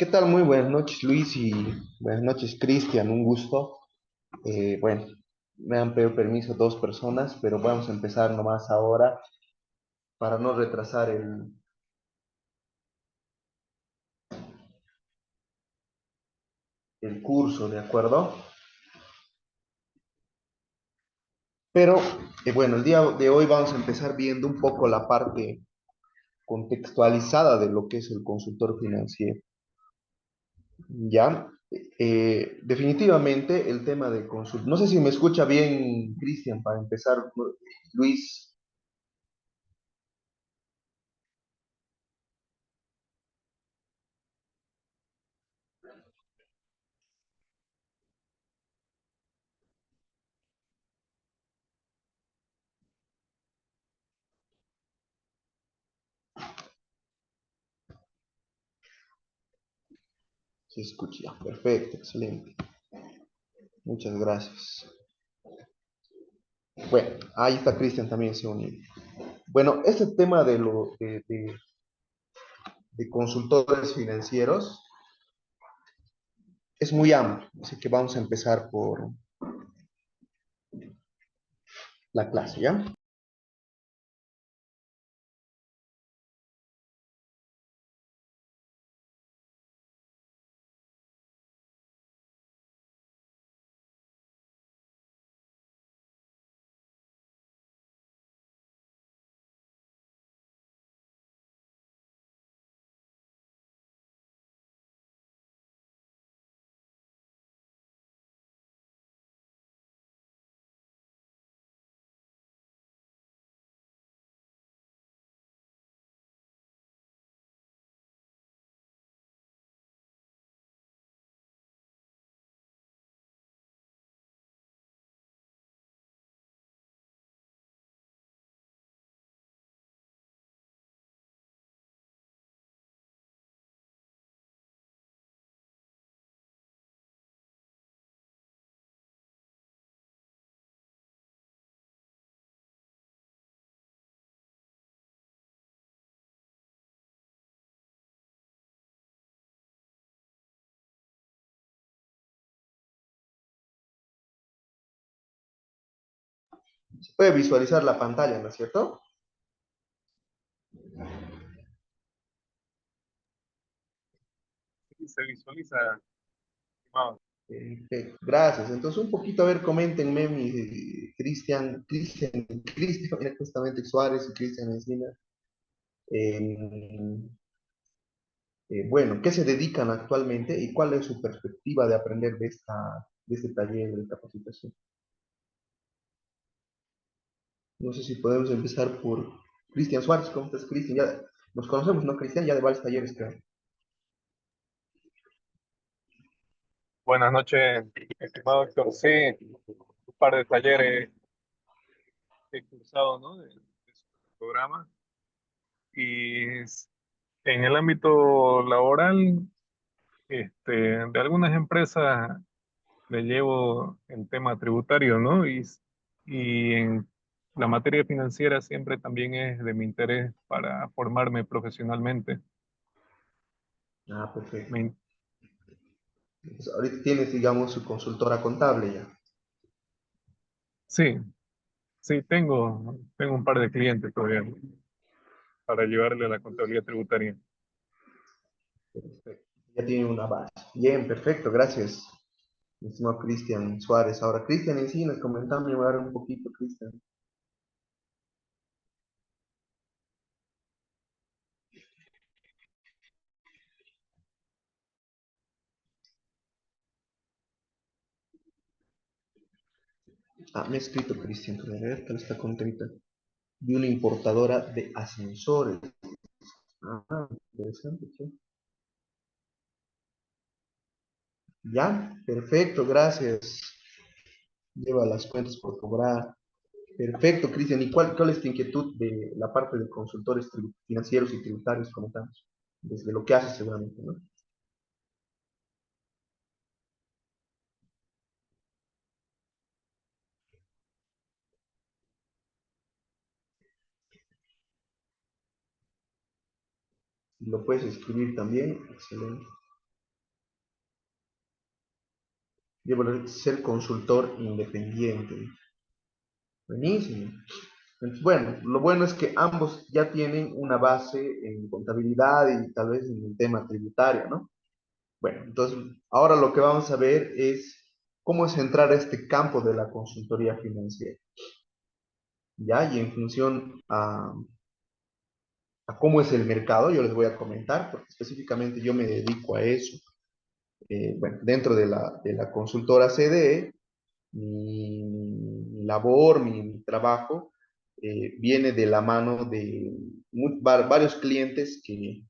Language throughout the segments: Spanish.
¿Qué tal? Muy buenas noches, Luis, y buenas noches, Cristian. Un gusto. Bueno, me han pedido permiso dos personas, pero vamos a empezar nomás ahora para no retrasar el curso, ¿de acuerdo? Pero bueno, el día de hoy vamos a empezar viendo un poco la parte contextualizada de lo que es el consultor financiero. ¿Ya? Definitivamente el tema de consultor. No sé si me escucha bien, Cristian, para empezar. Luis. Se escucha. Perfecto, excelente. Muchas gracias. Bueno, ahí está Cristian también se unió. Bueno, este tema de consultores financieros es muy amplio, así que vamos a empezar por la clase, ¿ya? Se puede visualizar la pantalla, ¿no es cierto? Sí, se visualiza, estimado. Perfecto, gracias. Entonces, un poquito, a ver, coméntenme, Cristian, mira, justamente Suárez y Cristian Encina. eh, bueno, ¿qué se dedican actualmente y cuál es su perspectiva de aprender de este taller de capacitación? No sé si podemos empezar por Cristian Suárez. ¿Cómo estás, Cristian? Ya nos conocemos, ¿no, Cristian? Ya de varios talleres, creo. Buenas noches, estimado Héctor. Sí, un par de talleres he cursado, ¿no? De su programa. En el ámbito laboral, de algunas empresas le llevo el tema tributario, ¿no? Y en la materia financiera siempre también es de mi interés para formarme profesionalmente. Ah, perfecto. Me Entonces, ahorita tienes, digamos, su consultora contable ya. sí, sí, tengo un par de clientes todavía para llevarle la contabilidad tributaria. Perfecto. Ya tiene una base. Bien, perfecto, gracias. Mi estimado Cristian Suárez. Ahora, Cristian, en sí, nos comentamos ahora un poquito, Cristian. Ah, me ha escrito Cristian, que ver, tal está contenta. De una importadora de ascensores. Ah, interesante, sí. Ya, perfecto, gracias. Lleva las cuentas por cobrar. Perfecto, Cristian. ¿Y cuál es tu inquietud de la parte de consultores financieros y tributarios como estamos? Desde lo que haces seguramente, ¿no? Lo puedes escribir también. Excelente. Llevo a ser consultor independiente. Buenísimo. Bueno, lo bueno es que ambos ya tienen una base en contabilidad y tal vez en el tema tributario, ¿no? Bueno, entonces ahora lo que vamos a ver es cómo es entrar a este campo de la consultoría financiera, ¿ya? Y en función a cómo es el mercado, yo les voy a comentar, porque específicamente yo me dedico a eso. Bueno, dentro de la consultora CDE, mi labor, mi trabajo, viene de la mano de varios clientes que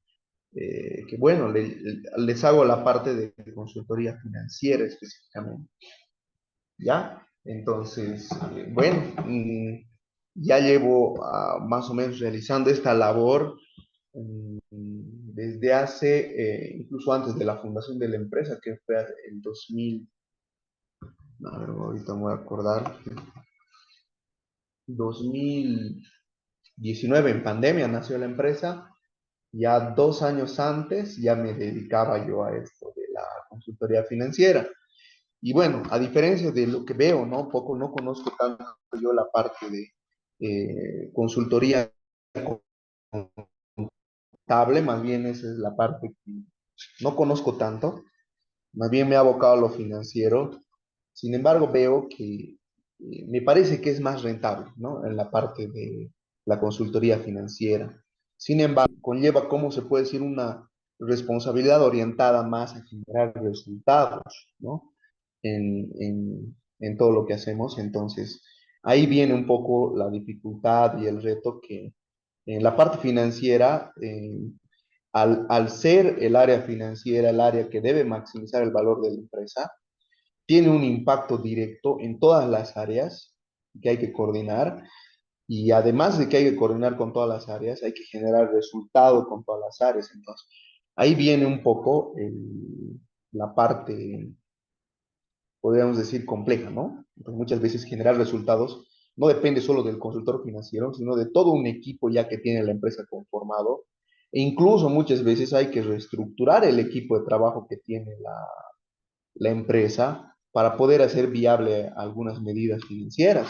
bueno, les hago la parte de consultoría financiera específicamente, ¿ya? Entonces, bueno, ya llevo más o menos realizando esta labor desde hace, incluso antes de la fundación de la empresa, que fue el 2000, a ver, ahorita me voy a acordar, 2019 en pandemia nació la empresa. Ya 2 años antes ya me dedicaba yo a esto de la consultoría financiera. Y bueno, a diferencia de lo que veo, ¿no? Poco no conozco tanto yo la parte de consultoría contable, más bien esa es la parte que no conozco tanto, más bien me he abocado a lo financiero. Sin embargo, veo que me parece que es más rentable, ¿no? En la parte de la consultoría financiera. Sin embargo, conlleva, ¿cómo se puede decir? Una responsabilidad orientada más a generar resultados, ¿no? En todo lo que hacemos. Entonces, ahí viene un poco la dificultad y el reto que en la parte financiera, al ser el área financiera el área que debe maximizar el valor de la empresa, tiene un impacto directo en todas las áreas que hay que coordinar y además de que hay que coordinar con todas las áreas, hay que generar resultado con todas las áreas. Entonces, ahí viene un poco la parte, podríamos decir, compleja, ¿no? Entonces, muchas veces generar resultados no depende solo del consultor financiero, sino de todo un equipo ya que tiene la empresa conformado. E incluso muchas veces hay que reestructurar el equipo de trabajo que tiene la empresa para poder hacer viable algunas medidas financieras,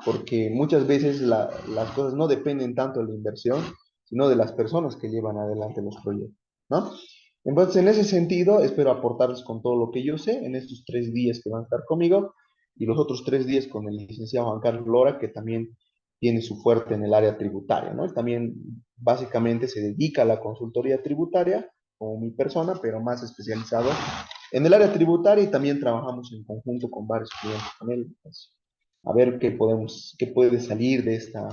porque muchas veces las cosas no dependen tanto de la inversión, sino de las personas que llevan adelante los proyectos, ¿no? Entonces, en ese sentido, espero aportarles con todo lo que yo sé en estos 3 días que van a estar conmigo y los otros 3 días con el licenciado Juan Carlos Lora, que también tiene su fuerte en el área tributaria, ¿no? Él también básicamente se dedica a la consultoría tributaria, como mi persona, pero más especializado en el área tributaria y también trabajamos en conjunto con varios clientes con él. Pues, a ver qué puede salir de esta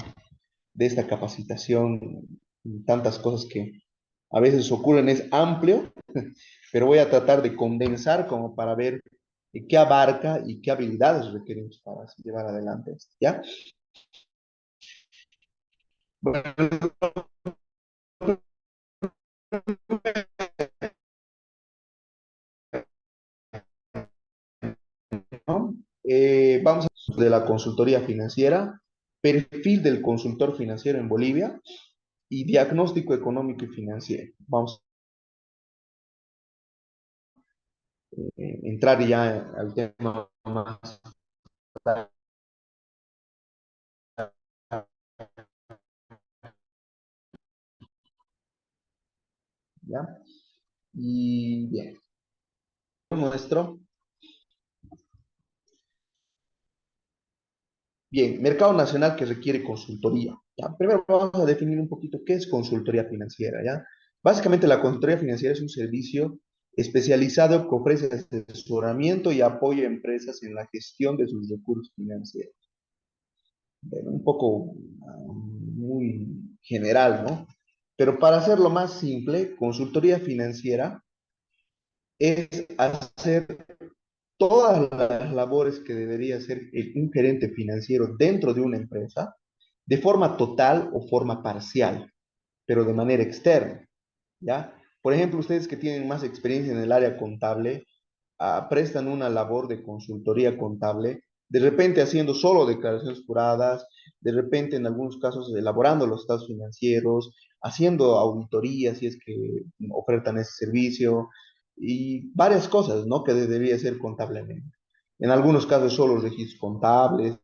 capacitación, tantas cosas que a veces ocurren, es amplio, pero voy a tratar de condensar como para ver qué abarca y qué habilidades requerimos para llevar adelante esto, ¿ya? Bueno, ¿no? Vamos a hablar de la consultoría financiera, perfil del consultor financiero en Bolivia y diagnóstico económico y financiero. Vamos a entrar ya al tema más, ¿ya? Y bien, nuestro. Bien, mercado nacional que requiere consultoría. ¿Ya? Primero vamos a definir un poquito qué es consultoría financiera, ¿ya? Básicamente la consultoría financiera es un servicio especializado que ofrece asesoramiento y apoyo a empresas en la gestión de sus recursos financieros. Bueno, un poco muy general, ¿no? Pero para hacerlo más simple, consultoría financiera es hacer todas las labores que debería hacer un gerente financiero dentro de una empresa de forma total o forma parcial, pero de manera externa, ¿ya? Por ejemplo, ustedes que tienen más experiencia en el área contable, prestan una labor de consultoría contable, de repente haciendo solo declaraciones juradas, de repente en algunos casos elaborando los estados financieros, haciendo auditorías si es que ofertan ese servicio, y varias cosas, ¿no? Que debería ser contablemente. En algunos casos solo registros contables,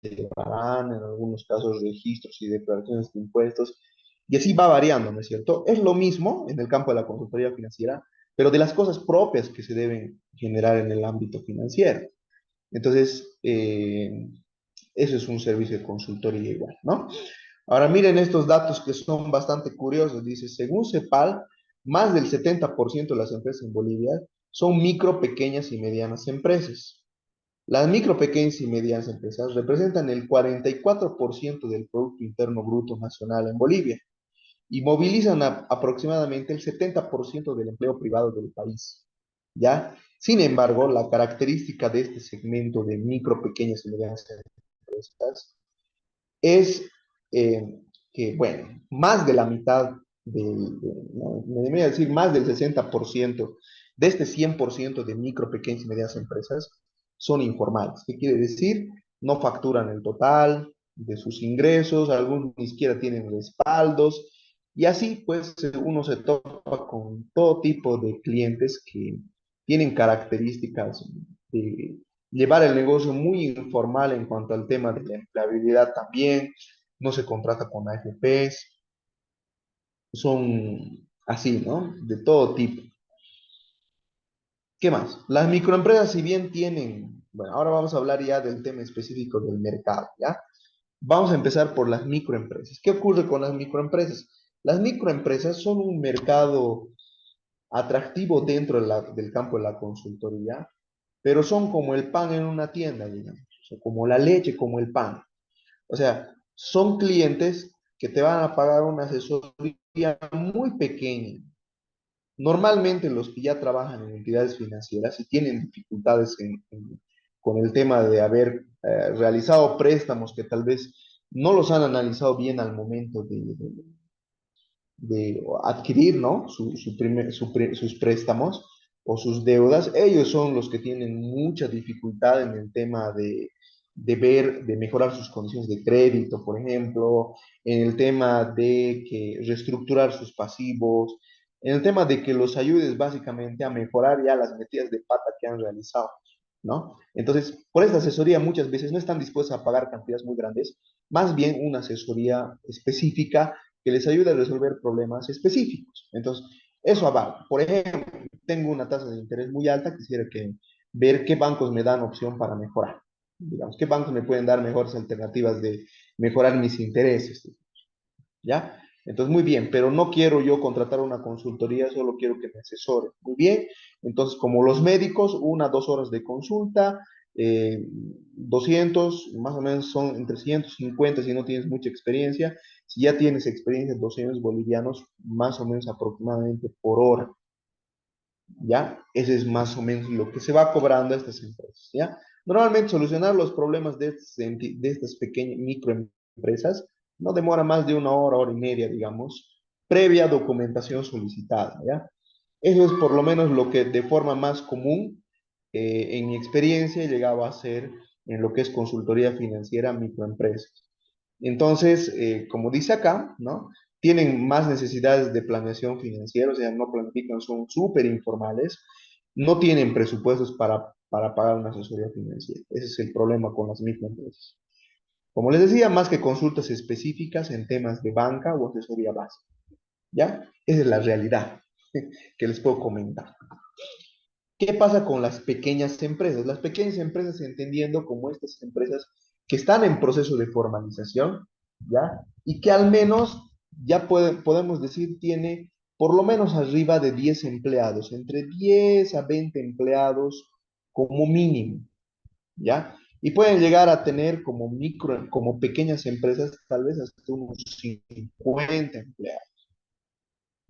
llevarán, en algunos casos registros y declaraciones de impuestos, y así va variando, ¿no es cierto? Es lo mismo en el campo de la consultoría financiera, pero de las cosas propias que se deben generar en el ámbito financiero. Entonces, eso es un servicio de consultoría igual, ¿no? Ahora miren estos datos que son bastante curiosos. Dice, según CEPAL, más del 70% de las empresas en Bolivia son micro, pequeñas y medianas empresas. Las micro, pequeñas y medianas empresas representan el 44% del Producto Interno Bruto Nacional en Bolivia y movilizan aproximadamente el 70% del empleo privado del país. ¿Ya? Sin embargo, la característica de este segmento de micro, pequeñas y medianas empresas es que, bueno, más de la mitad, no, me debería decir más del 60% de este 100% de micro, pequeñas y medianas empresas son informales. ¿Qué quiere decir? No facturan el total de sus ingresos, algunos ni siquiera tienen respaldos, y así pues uno se topa con todo tipo de clientes que tienen características de llevar el negocio muy informal en cuanto al tema de la empleabilidad también, no se contrata con AFPs, son así, ¿no? De todo tipo. ¿Qué más? Las microempresas, si bien tienen, bueno, ahora vamos a hablar ya del tema específico del mercado, ¿ya? Vamos a empezar por las microempresas. ¿Qué ocurre con las microempresas? Las microempresas son un mercado atractivo dentro del campo de la consultoría, pero son como el pan en una tienda, digamos, o sea, como la leche, como el pan. O sea, son clientes que te van a pagar una asesoría muy pequeña. Normalmente los que ya trabajan en entidades financieras y tienen dificultades con el tema de haber realizado préstamos que tal vez no los han analizado bien al momento de adquirir, ¿no? Sus préstamos o sus deudas, ellos son los que tienen mucha dificultad en el tema de mejorar sus condiciones de crédito, por ejemplo, en el tema de que reestructurar sus pasivos, en el tema de que los ayudes básicamente a mejorar ya las metidas de pata que han realizado, ¿no? Entonces, por esta asesoría muchas veces no están dispuestos a pagar cantidades muy grandes, más bien una asesoría específica que les ayude a resolver problemas específicos. Entonces, eso abarca. Por ejemplo, tengo una tasa de interés muy alta, quisiera ver qué bancos me dan opción para mejorar. Digamos, qué bancos me pueden dar mejores alternativas de mejorar mis intereses. ¿Ya? Entonces, muy bien, pero no quiero yo contratar una consultoría, solo quiero que me asesore. Muy bien, entonces, como los médicos, 1 a 2 horas de consulta, 200, más o menos son entre 150 si no tienes mucha experiencia. Si ya tienes experiencia, 200 bolivianos, más o menos aproximadamente por hora. ¿Ya? Ese es más o menos lo que se va cobrando a estas empresas, ¿ya? Normalmente solucionar los problemas de estas pequeñas microempresas no demora más de 1 hora, hora y media, digamos, previa documentación solicitada, ¿ya? Eso es por lo menos lo que de forma más común, en mi experiencia, he llegado a hacer en lo que es consultoría financiera a microempresas. Entonces, como dice acá, ¿no? Tienen más necesidades de planeación financiera, o sea, no planifican, son súper informales, no tienen presupuestos para pagar una asesoría financiera. Ese es el problema con las microempresas. Como les decía, más que consultas específicas en temas de banca o asesoría básica, ¿ya? Esa es la realidad que les puedo comentar. ¿Qué pasa con las pequeñas empresas? Las pequeñas empresas entendiendo como estas empresas que están en proceso de formalización, ¿ya? Y que al menos ya podemos decir tiene por lo menos arriba de 10 empleados, entre 10 a 20 empleados como mínimo, ¿ya? Y pueden llegar a tener como pequeñas empresas tal vez hasta unos 50 empleados.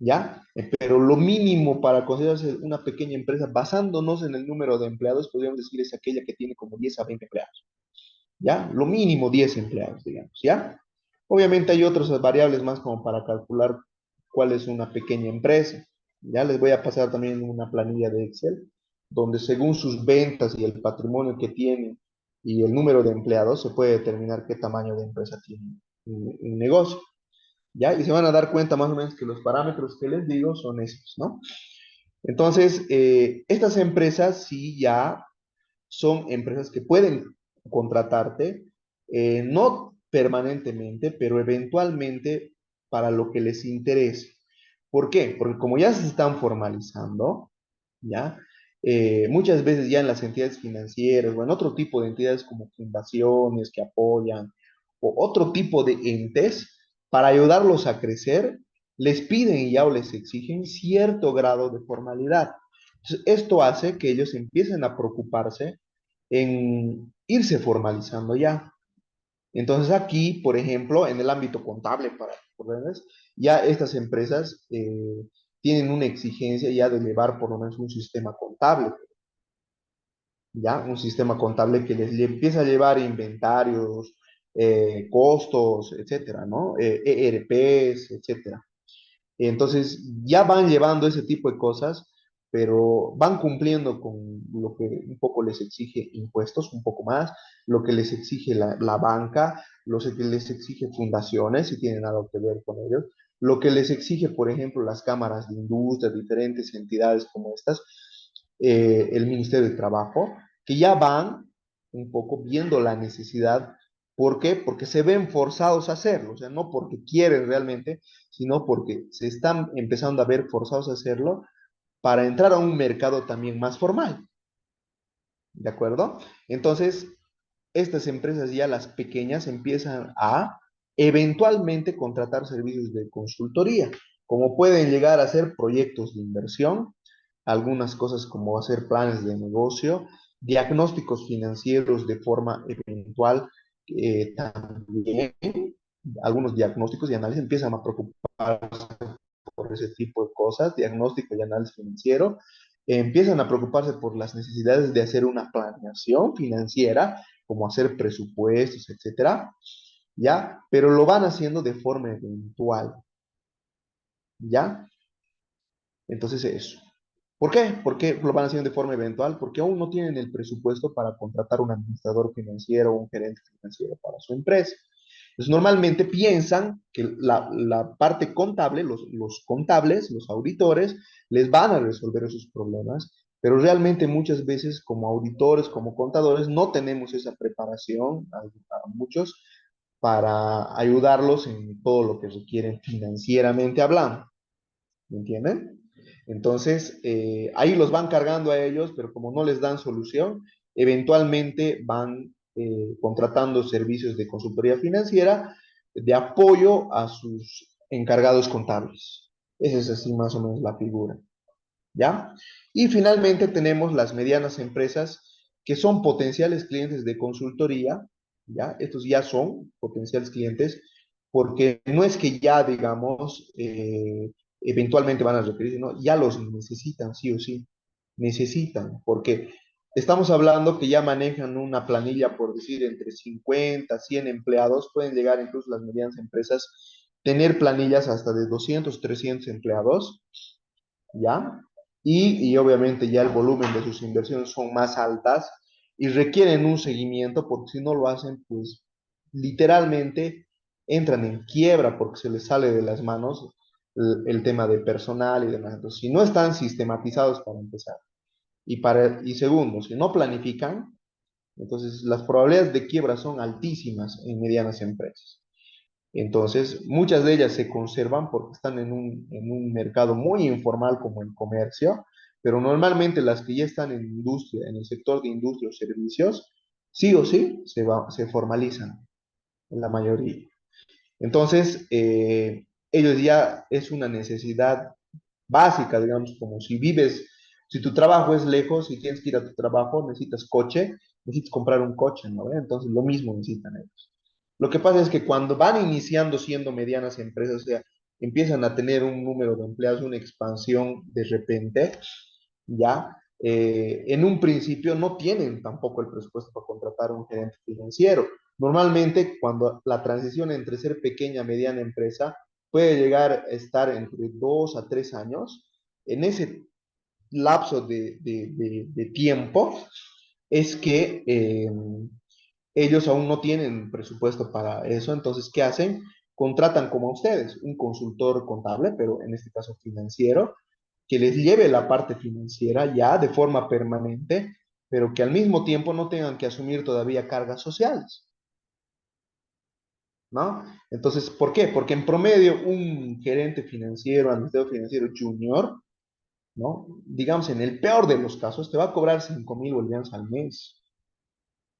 ¿Ya? Pero lo mínimo para considerarse una pequeña empresa, basándonos en el número de empleados, podríamos decir es aquella que tiene como 10 a 20 empleados, ¿ya? Lo mínimo 10 empleados, digamos, ¿ya? Obviamente hay otras variables más como para calcular cuál es una pequeña empresa. Ya les voy a pasar también una planilla de Excel, donde según sus ventas y el patrimonio que tiene y el número de empleados, se puede determinar qué tamaño de empresa tiene un negocio. ¿Ya? Y se van a dar cuenta más o menos que los parámetros que les digo son esos, ¿no? Entonces, estas empresas sí ya son empresas que pueden contratarte, no permanentemente, pero eventualmente para lo que les interese. ¿Por qué? Porque como ya se están formalizando, ¿ya? Muchas veces ya en las entidades financieras o en otro tipo de entidades como fundaciones que apoyan o otro tipo de entes, para ayudarlos a crecer, les piden y ya o les exigen cierto grado de formalidad. Entonces, esto hace que ellos empiecen a preocuparse en irse formalizando ya. Entonces aquí, por ejemplo, en el ámbito contable, para ponerles, ya estas empresas tienen una exigencia ya de llevar por lo menos un sistema contable, ya un sistema contable que les empieza a llevar inventarios, costos, etcétera, ¿no? ERPs, etcétera. Entonces, ya van llevando ese tipo de cosas, pero van cumpliendo con lo que un poco les exige impuestos, un poco más, lo que les exige la banca, lo que les exige fundaciones, si tienen algo que ver con ellos, lo que les exige, por ejemplo, las cámaras de industria, diferentes entidades como estas, el Ministerio de Trabajo, que ya van un poco viendo la necesidad. ¿Por qué? Porque se ven forzados a hacerlo, o sea, no porque quieren realmente, sino porque se están empezando a ver forzados a hacerlo para entrar a un mercado también más formal, ¿de acuerdo? Entonces, estas empresas ya las pequeñas empiezan a eventualmente contratar servicios de consultoría, como pueden llegar a ser proyectos de inversión, algunas cosas como hacer planes de negocio, diagnósticos financieros de forma eventual, también algunos diagnósticos y análisis empiezan a preocupar por ese tipo de cosas, diagnóstico y análisis financiero, empiezan a preocuparse por las necesidades de hacer una planeación financiera, como hacer presupuestos, etcétera, ¿ya? Pero lo van haciendo de forma eventual, ¿ya? Entonces eso. ¿Por qué? ¿Por qué lo van haciendo de forma eventual? Porque aún no tienen el presupuesto para contratar un administrador financiero o un gerente financiero para su empresa. Entonces, normalmente piensan que la parte contable, los contables, los auditores, les van a resolver esos problemas, pero realmente muchas veces como auditores, como contadores, no tenemos esa preparación, a muchos, para ayudarlos en todo lo que requieren financieramente hablando. ¿Me entienden? Entonces, ahí los van cargando a ellos, pero como no les dan solución, eventualmente van contratando servicios de consultoría financiera de apoyo a sus encargados contables. Esa es así más o menos la figura. ¿Ya? Y finalmente tenemos las medianas empresas que son potenciales clientes de consultoría, ¿ya? Estos ya son potenciales clientes porque no es que ya, digamos, eventualmente van a requerir, ¿no? Ya los necesitan, sí o sí, necesitan, porque estamos hablando que ya manejan una planilla, por decir, entre 50, 100 empleados, pueden llegar incluso las medianas empresas, tener planillas hasta de 200, 300 empleados, ¿ya? Y obviamente ya el volumen de sus inversiones son más altas y requieren un seguimiento porque si no lo hacen, pues literalmente entran en quiebra porque se les sale de las manos el tema de personal y demás. Entonces, si no están sistematizados para empezar y segundo, si no planifican, entonces las probabilidades de quiebra son altísimas en medianas empresas. Entonces, muchas de ellas se conservan porque están en un mercado muy informal como el comercio, pero normalmente las que ya están en industria, en el sector de industria o servicios, sí o sí se formalizan en la mayoría. Entonces, ellos ya es una necesidad básica, digamos, como si vives, si tu trabajo es lejos y tienes que ir a tu trabajo, necesitas coche, necesitas comprar un coche, ¿no? Entonces, lo mismo necesitan ellos. Lo que pasa es que cuando van iniciando siendo medianas empresas, o sea, empiezan a tener un número de empleados, una expansión de repente, ya, en un principio no tienen tampoco el presupuesto para contratar un gerente financiero. Normalmente, cuando la transición entre ser pequeña, mediana empresa puede llegar a estar entre 2 a 3 años, en ese lapso de tiempo es que ellos aún no tienen presupuesto para eso, entonces, ¿qué hacen? Contratan como ustedes, un consultor contable, pero en este caso financiero, que les lleve la parte financiera ya de forma permanente, pero que al mismo tiempo no tengan que asumir todavía cargas sociales, ¿no? Entonces, ¿por qué? Porque en promedio un gerente financiero, administrador financiero junior, ¿no? Digamos, en el peor de los casos, te va a cobrar 5.000 bolivianos al mes,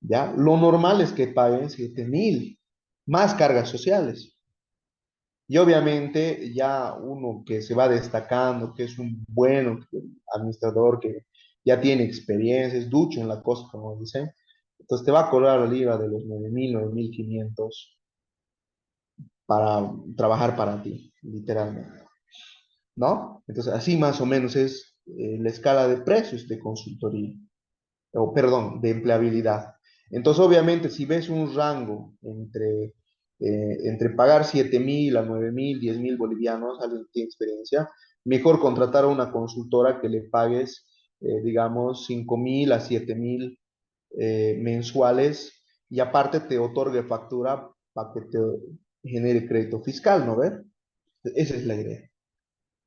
¿ya? Lo normal es que paguen 7.000, más cargas sociales. Y obviamente ya uno que se va destacando, que es un buen administrador, que ya tiene experiencia, es ducho en la cosa, como dicen, entonces te va a cobrar la libra de los 9.000, 9.500 para trabajar para ti, literalmente, ¿no? Entonces así más o menos es la escala de precios de consultoría, o perdón, de empleabilidad. Entonces, obviamente, si ves un rango entre pagar 7.000 a 9.000, 10.000 bolivianos, alguien que tiene experiencia, mejor contratar a una consultora que le pagues, digamos, 5.000 a 7.000 mensuales y aparte te otorgue factura para que te genere crédito fiscal, ¿no ves? Esa es la idea,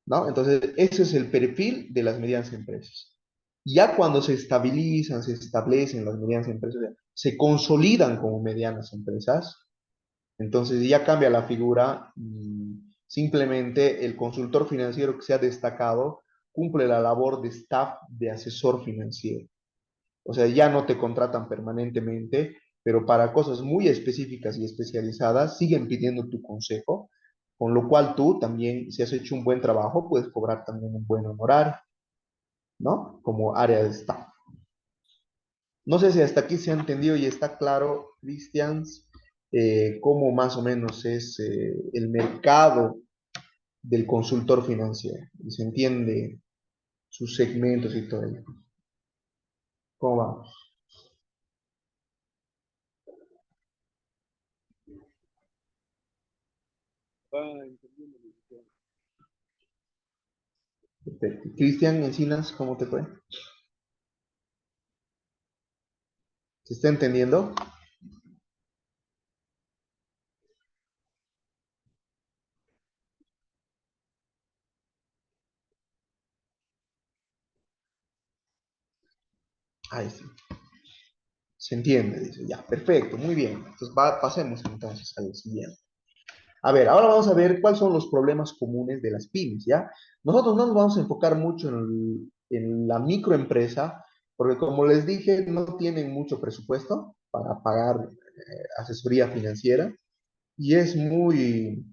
¿no? Entonces, ese es el perfil de las medianas empresas. Ya cuando se estabilizan, se establecen las medianas empresas, se consolidan como medianas empresas, entonces ya cambia la figura y simplemente el consultor financiero que se ha destacado cumple la labor de staff de asesor financiero. O sea, ya no te contratan permanentemente, pero para cosas muy específicas y especializadas siguen pidiendo tu consejo, con lo cual tú también, si has hecho un buen trabajo, puedes cobrar también un buen honorario, ¿no? Como área de staff. No sé si hasta aquí se ha entendido y está claro, Cristians, cómo más o menos es el mercado del consultor financiero. Y se entiende sus segmentos y todo ello. ¿Cómo vamos? Perfecto. Cristian Encinas, ¿cómo te fue? ¿Se está entendiendo? Ahí sí. Se entiende, dice. Ya, perfecto, muy bien. Entonces pasemos entonces al siguiente. A ver, ahora vamos a ver cuáles son los problemas comunes de las pymes, ¿ya? Nosotros no nos vamos a enfocar mucho en la microempresa, porque como les dije, no tienen mucho presupuesto para pagar asesoría financiera y es muy,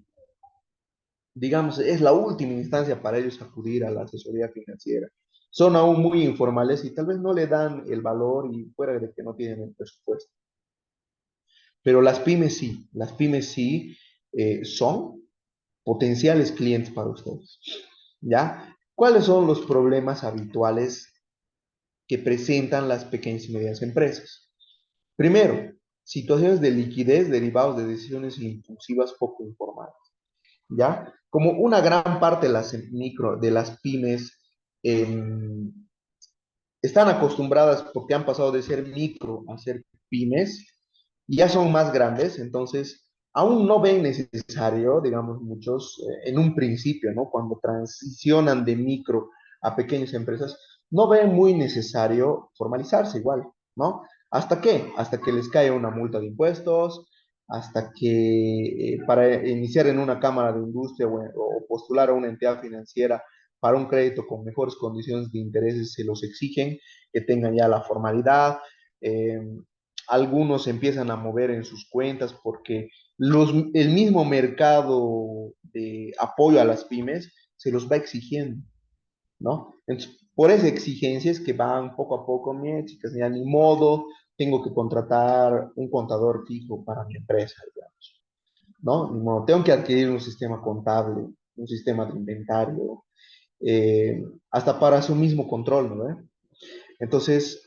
digamos, es la última instancia para ellos acudir a la asesoría financiera. Son aún muy informales y tal vez no le dan el valor y fuera de que no tienen el presupuesto. Pero las pymes sí son potenciales clientes para ustedes. ¿Ya? ¿Cuáles son los problemas habituales que presentan las pequeñas y medianas empresas? Primero, situaciones de liquidez derivados de decisiones impulsivas poco informadas. ¿Ya? Como una gran parte de de las pymes eh, están acostumbradas porque han pasado de ser micro a ser pymes y ya son más grandes, entonces aún no ven necesario, digamos muchos, en un principio, ¿no? Cuando transicionan de micro a pequeñas empresas, no ven muy necesario formalizarse igual, ¿no? ¿Hasta qué? Hasta que les cae una multa de impuestos, hasta que para iniciar en una cámara de industria o postular a una entidad financiera para un crédito con mejores condiciones de intereses se los exigen, que tengan ya la formalidad. Eh, Algunos se empiezan a mover en sus cuentas porque el mismo mercado de apoyo a las pymes se los va exigiendo, ¿no? Entonces, por esa exigencia es que van poco a poco, mire, chicas, ya ni modo, tengo que contratar un contador fijo para mi empresa, digamos, ¿no? Ni modo, tengo que adquirir un sistema contable, un sistema de inventario, hasta para su mismo control, ¿no? Entonces,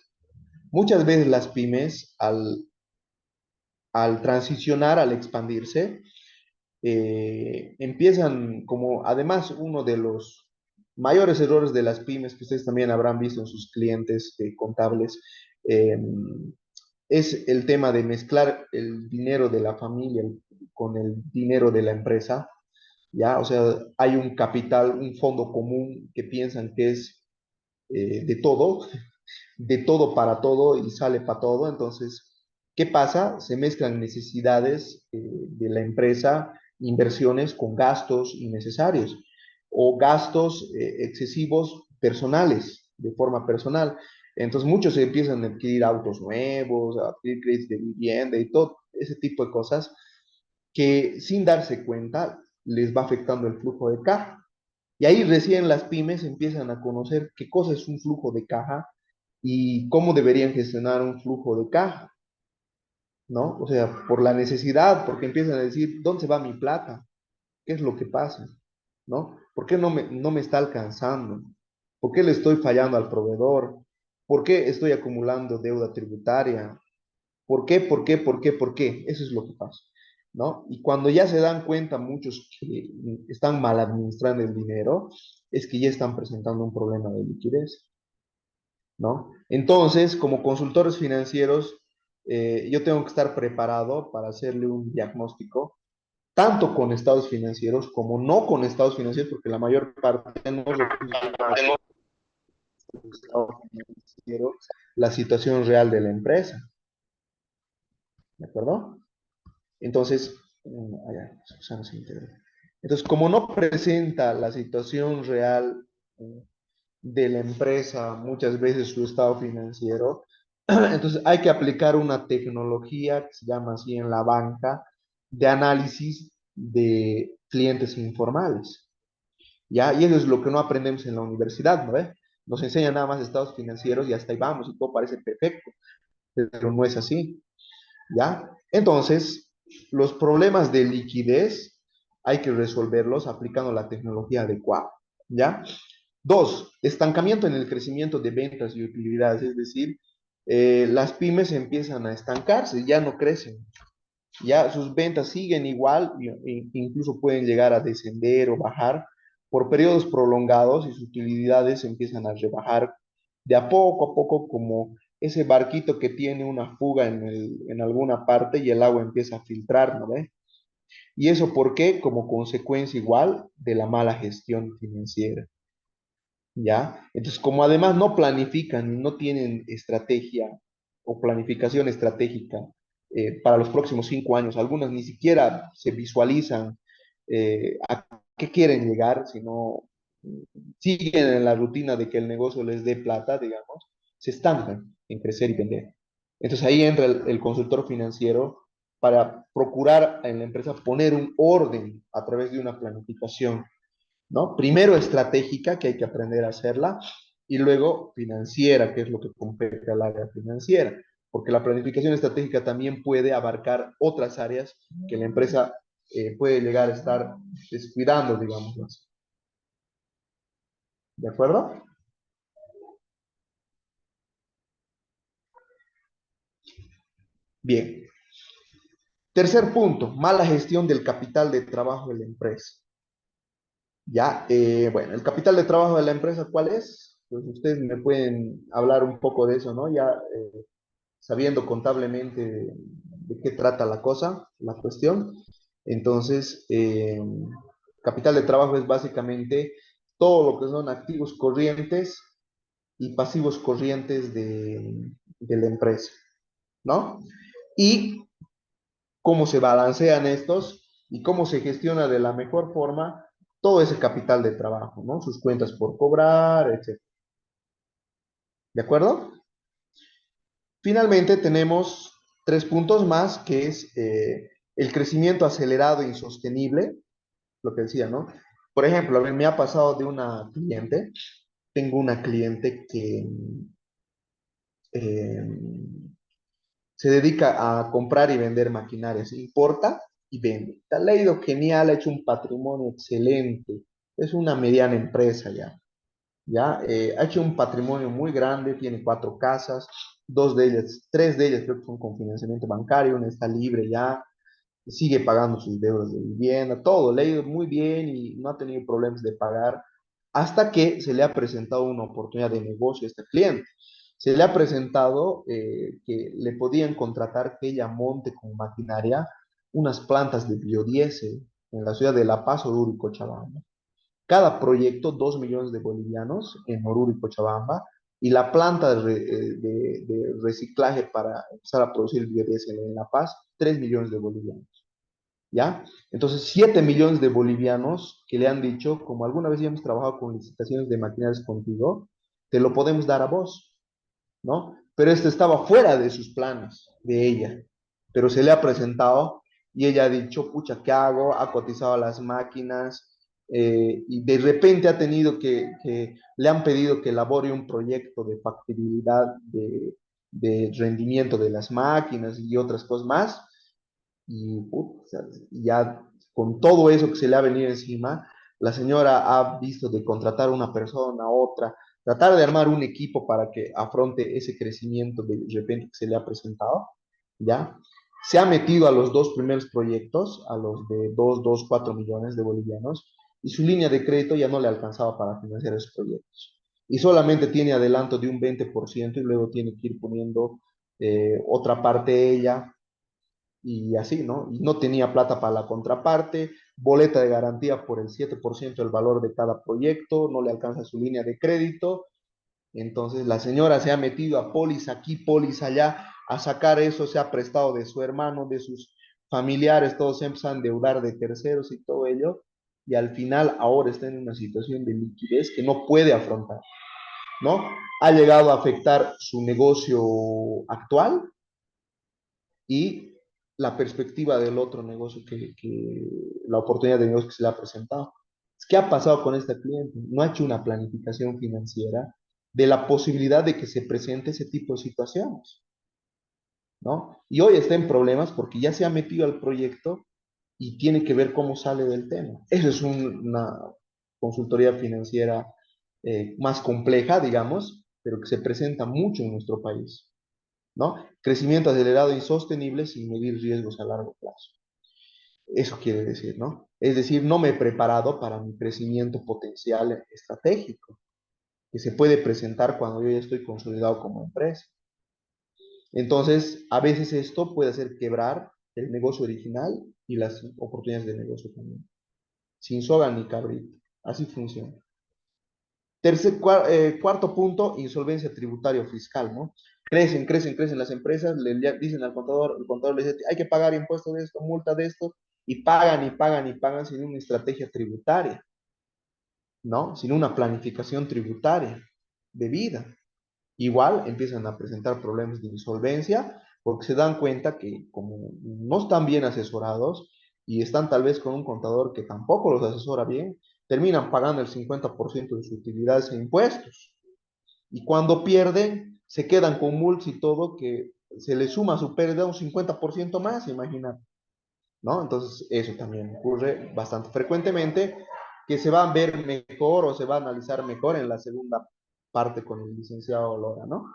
muchas veces las pymes, al transicionar, al expandirse, empiezan como, además, uno de los mayores errores de las pymes que ustedes también habrán visto en sus clientes contables, eh, es el tema de mezclar el dinero de la familia con el dinero de la empresa, ¿ya? O sea, hay un capital, un fondo común que piensan que es de todo para todo y sale para todo. Entonces, ¿qué pasa? Se mezclan necesidades de la empresa, inversiones con gastos innecesarios o gastos excesivos personales, de forma personal. Entonces, muchos empiezan a adquirir autos nuevos, a adquirir créditos de vivienda y todo ese tipo de cosas que sin darse cuenta les va afectando el flujo de caja. Y ahí recién las pymes empiezan a conocer qué cosa es un flujo de caja y cómo deberían gestionar un flujo de caja, ¿no? O sea, por la necesidad, porque empiezan a decir, ¿dónde se va mi plata? ¿Qué es lo que pasa? ¿No? ¿Por qué no me está alcanzando? ¿Por qué le estoy fallando al proveedor? ¿Por qué estoy acumulando deuda tributaria? ¿Por qué? ¿Por qué? ¿Por qué? ¿Por qué? Eso es lo que pasa, ¿no? Y cuando ya se dan cuenta muchos que están mal administrando el dinero, es que ya están presentando un problema de liquidez, ¿no? Entonces, como consultores financieros, yo tengo que estar preparado para hacerle un diagnóstico, tanto con estados financieros como no con estados financieros, porque la mayor parte no reflejan los estados financieros la situación real de la empresa, ¿de acuerdo? Entonces, Susana se integró. Entonces, como no presenta la situación real de la empresa, muchas veces su estado financiero, entonces hay que aplicar una tecnología que se llama así en la banca de análisis de clientes informales. ¿Ya? Y eso es lo que no aprendemos en la universidad, ¿no? Nos enseñan nada más estados financieros y hasta ahí vamos y todo parece perfecto, pero no es así. ¿Ya? Entonces, los problemas de liquidez hay que resolverlos aplicando la tecnología adecuada, ¿ya? Dos, estancamiento en el crecimiento de ventas y utilidades, es decir, las pymes empiezan a estancarse, ya no crecen, ya sus ventas siguen igual, incluso pueden llegar a descender o bajar por periodos prolongados y sus utilidades empiezan a rebajar de a poco, como ese barquito que tiene una fuga en alguna parte y el agua empieza a filtrar, ¿no ve? ¿Y eso por qué? Como consecuencia igual de la mala gestión financiera. ¿Ya? Entonces, como además no planifican, no tienen estrategia o planificación estratégica para los próximos 5 años, algunas ni siquiera se visualizan a qué quieren llegar, sino siguen en la rutina de que el negocio les dé plata, digamos, se estancan en crecer y vender. Entonces ahí entra el consultor financiero para procurar en la empresa poner un orden a través de una planificación, ¿no? Primero estratégica, que hay que aprender a hacerla, y luego financiera, que es lo que compete al área financiera, porque la planificación estratégica también puede abarcar otras áreas que la empresa puede llegar a estar descuidando, digamos así. ¿De acuerdo? Bien. Tercer punto, mala gestión del capital de trabajo de la empresa. Ya, bueno, el capital de trabajo de la empresa, ¿cuál es? Pues ustedes me pueden hablar un poco de eso, ¿no? Ya sabiendo contablemente de qué trata la cosa, la cuestión. Entonces, capital de trabajo es básicamente todo lo que son activos corrientes y pasivos corrientes de la empresa, ¿no? Y cómo se balancean estos y cómo se gestiona de la mejor forma todo ese capital de trabajo, ¿no? Sus cuentas por cobrar, etc. ¿De acuerdo? Finalmente tenemos tres puntos más, que es el crecimiento acelerado e insostenible, lo que decía, ¿no? Por ejemplo, a ver, me ha pasado de una cliente, tengo una cliente que eh, se dedica a comprar y vender maquinaria, se importa y vende. Le ha ido genial, ha hecho un patrimonio excelente, es una mediana empresa ya. ¿Ya? Ha hecho un patrimonio muy grande, tiene 4 casas, dos de ellas, tres de ellas creo que son con financiamiento bancario, una está libre ya, sigue pagando sus deudas de vivienda, todo, le ha ido muy bien y no ha tenido problemas de pagar hasta que se le ha presentado una oportunidad de negocio a este cliente. Se le ha presentado que le podían contratar que ella monte con maquinaria unas plantas de biodiesel, en la ciudad de La Paz, Oruro y Cochabamba. Cada proyecto, 2 millones de bolivianos en Oruro y Cochabamba, y la planta de reciclaje para empezar a producir biodiesel en La Paz, 3 millones de bolivianos. ¿Ya? Entonces, 7 millones de bolivianos que le han dicho, como alguna vez ya hemos trabajado con licitaciones de maquinarias contigo, te lo podemos dar a vos, ¿no? Pero esto estaba fuera de sus planes, de ella, pero se le ha presentado y ella ha dicho, pucha, ¿qué hago? Ha cotizado a las máquinas y de repente ha tenido le han pedido que elabore un proyecto de factibilidad de rendimiento de las máquinas y otras cosas más y ya con todo eso que se le ha venido encima, la señora ha visto de contratar una persona, otra, tratar de armar un equipo para que afronte ese crecimiento de repente que se le ha presentado, ¿ya? Se ha metido a los dos primeros proyectos, a los de 4 millones de bolivianos, y su línea de crédito ya no le alcanzaba para financiar esos proyectos. Y solamente tiene adelanto de un 20% y luego tiene que ir poniendo otra parte ella, y así, ¿no? Y no tenía plata para la contraparte, boleta de garantía por el 7% del valor de cada proyecto, no le alcanza su línea de crédito, entonces la señora se ha metido a póliza aquí, póliza allá, a sacar eso, se ha prestado de su hermano, de sus familiares, todos se empiezan a endeudar de terceros y todo ello, y al final ahora está en una situación de liquidez que no puede afrontar, ¿no? Ha llegado a afectar su negocio actual, y la perspectiva del otro negocio la oportunidad de negocio que se le ha presentado. ¿Qué ha pasado con este cliente? No ha hecho una planificación financiera de la posibilidad de que se presente ese tipo de situaciones, ¿no? Y hoy está en problemas porque ya se ha metido al proyecto y tiene que ver cómo sale del tema. Eso es una consultoría financiera más compleja, digamos, pero que se presenta mucho en nuestro país. ¿No? Crecimiento acelerado y sostenible sin medir riesgos a largo plazo. Eso quiere decir, ¿no? Es decir, no me he preparado para mi crecimiento potencial estratégico, que se puede presentar cuando yo ya estoy consolidado como empresa. Entonces, a veces esto puede hacer quebrar el negocio original y las oportunidades de negocio también. Sin soga ni cabrito. Así funciona. Cuarto punto, insolvencia tributaria o fiscal, ¿no? Crecen las empresas, le dicen al contador, el contador le dice, hay que pagar impuestos de esto, multa de esto, y pagan y pagan y pagan sin una estrategia tributaria, ¿no? Sin una planificación tributaria de vida. Igual empiezan a presentar problemas de insolvencia porque se dan cuenta que como no están bien asesorados y están tal vez con un contador que tampoco los asesora bien, terminan pagando el 50% de sus utilidades e impuestos. Y cuando pierden, se quedan con multas y todo que se les suma a su pérdida un 50% más, imagínate, ¿no? Entonces, eso también ocurre bastante frecuentemente, que se va a ver mejor o se va a analizar mejor en la segunda parte con el licenciado Lora, ¿no?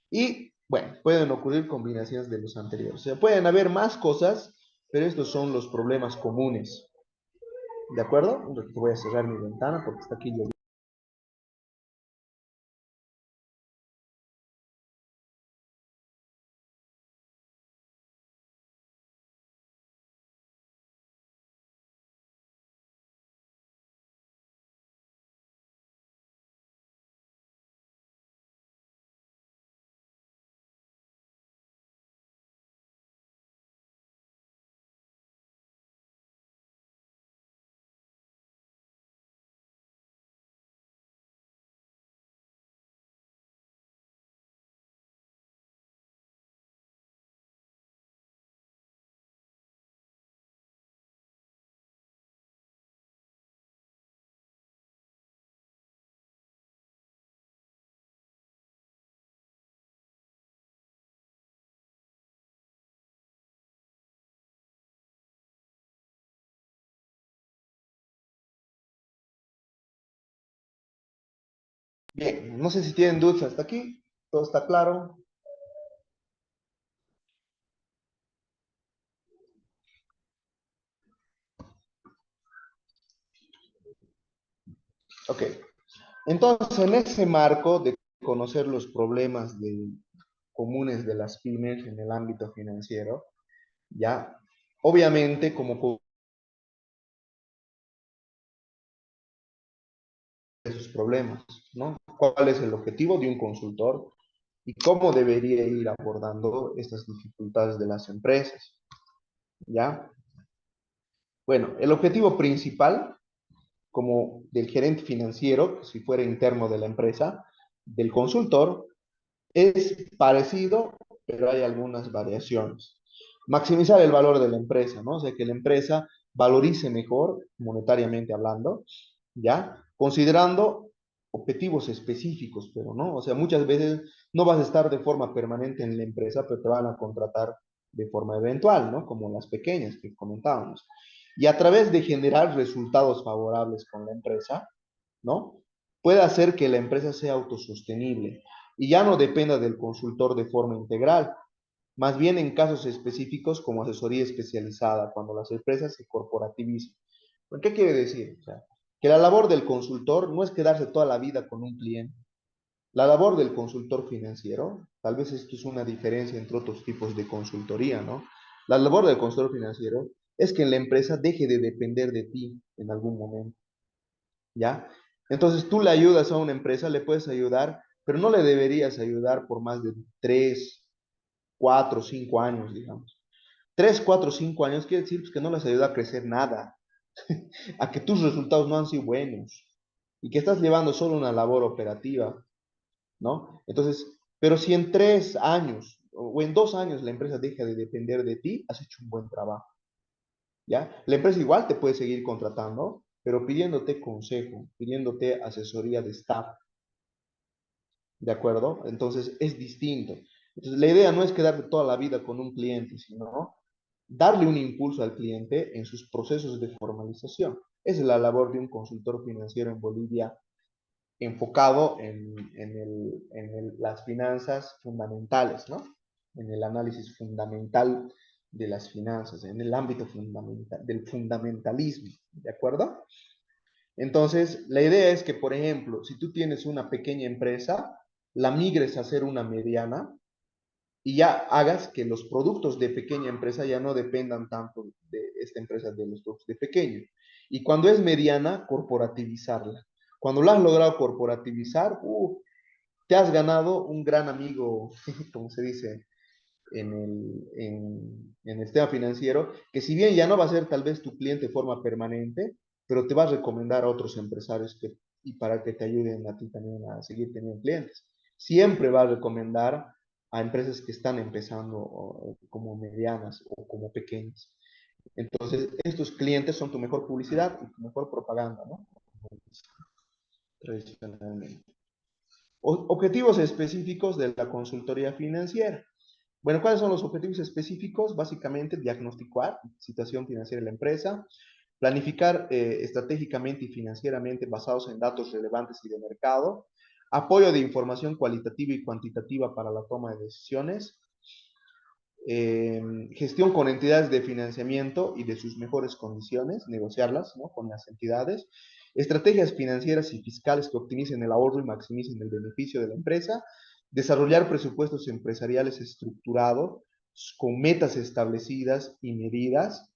Y bueno, pueden ocurrir combinaciones de los anteriores. O sea, pueden haber más cosas, pero estos son los problemas comunes. ¿De acuerdo? Voy a cerrar mi ventana porque está aquí lloviendo. Bien, no sé si tienen dudas hasta aquí. ¿Todo está claro? Ok. Entonces, en ese marco de conocer los problemas comunes de las pymes en el ámbito financiero, ya, obviamente, como problemas, ¿no? ¿Cuál es el objetivo de un consultor y cómo debería ir abordando estas dificultades de las empresas? ¿Ya? Bueno, el objetivo principal, como del gerente financiero, si fuera interno de la empresa, del consultor, es parecido, pero hay algunas variaciones. Maximizar el valor de la empresa, ¿no? O sea, que la empresa valorice mejor, monetariamente hablando, ¿ya? Considerando objetivos específicos, pero no, o sea, muchas veces no vas a estar de forma permanente en la empresa, pero te van a contratar de forma eventual, ¿no? Como las pequeñas que comentábamos. Y a través de generar resultados favorables con la empresa, ¿no? Puede hacer que la empresa sea autosostenible y ya no dependa del consultor de forma integral, más bien en casos específicos como asesoría especializada, cuando las empresas se corporativizan. ¿Qué quiere decir? O sea, que la labor del consultor no es quedarse toda la vida con un cliente. La labor del consultor financiero, tal vez esto es una diferencia entre otros tipos de consultoría, ¿no? La labor del consultor financiero es que la empresa deje de depender de ti en algún momento. ¿Ya? Entonces tú le ayudas a una empresa, le puedes ayudar, pero no le deberías ayudar por más de 3, 4, 5 años, digamos. 3, 4, 5 años quiere decir pues, que no les ayuda a crecer nada, a que tus resultados no han sido buenos y que estás llevando solo una labor operativa, ¿no? Entonces, pero si en 3 años o en 2 años la empresa deja de depender de ti, has hecho un buen trabajo. ¿Ya? La empresa igual te puede seguir contratando, pero pidiéndote consejo, pidiéndote asesoría de staff, ¿de acuerdo? Entonces es distinto. Entonces la idea no es quedarte toda la vida con un cliente, sino darle un impulso al cliente en sus procesos de formalización. Esa es la labor de un consultor financiero en Bolivia enfocado las finanzas fundamentales, ¿no? En el análisis fundamental de las finanzas, en el ámbito fundamental, del fundamentalismo, ¿de acuerdo? Entonces, la idea es que, por ejemplo, si tú tienes una pequeña empresa, la migres a ser una mediana y ya hagas que los productos de pequeña empresa ya no dependan tanto de esta empresa, de los productos de pequeño. Y cuando es mediana, corporativizarla. Cuando la has logrado corporativizar, te has ganado un gran amigo, como se dice, en el tema financiero, que si bien ya no va a ser tal vez tu cliente de forma permanente, pero te va a recomendar a otros empresarios y para que te ayuden a ti también a seguir teniendo clientes. Siempre va a recomendar a empresas que están empezando como medianas o como pequeñas. Entonces, estos clientes son tu mejor publicidad y tu mejor propaganda, ¿no? Tradicionalmente. Objetivos específicos de la consultoría financiera. Bueno, ¿cuáles son los objetivos específicos? Básicamente, diagnosticar situación financiera de la empresa, planificar estratégicamente y financieramente basados en datos relevantes y de mercado, apoyo de información cualitativa y cuantitativa para la toma de decisiones, gestión con entidades de financiamiento y de sus mejores condiciones, negociarlas, ¿no? Con las entidades, estrategias financieras y fiscales que optimicen el ahorro y maximicen el beneficio de la empresa, desarrollar presupuestos empresariales estructurados con metas establecidas y medidas,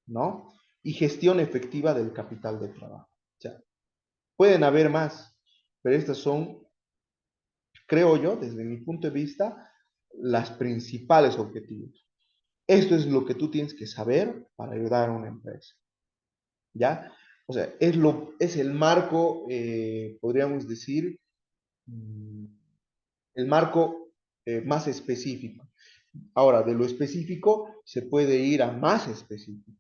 ¿no? Y gestión efectiva del capital de trabajo. O sea, pueden haber más, pero estas son, creo yo, desde mi punto de vista, las principales objetivos. Esto es lo que tú tienes que saber para ayudar a una empresa, ¿ya? O sea, es el marco, podríamos decir, mm, el marco más específico. Ahora, de lo específico se puede ir a más específico,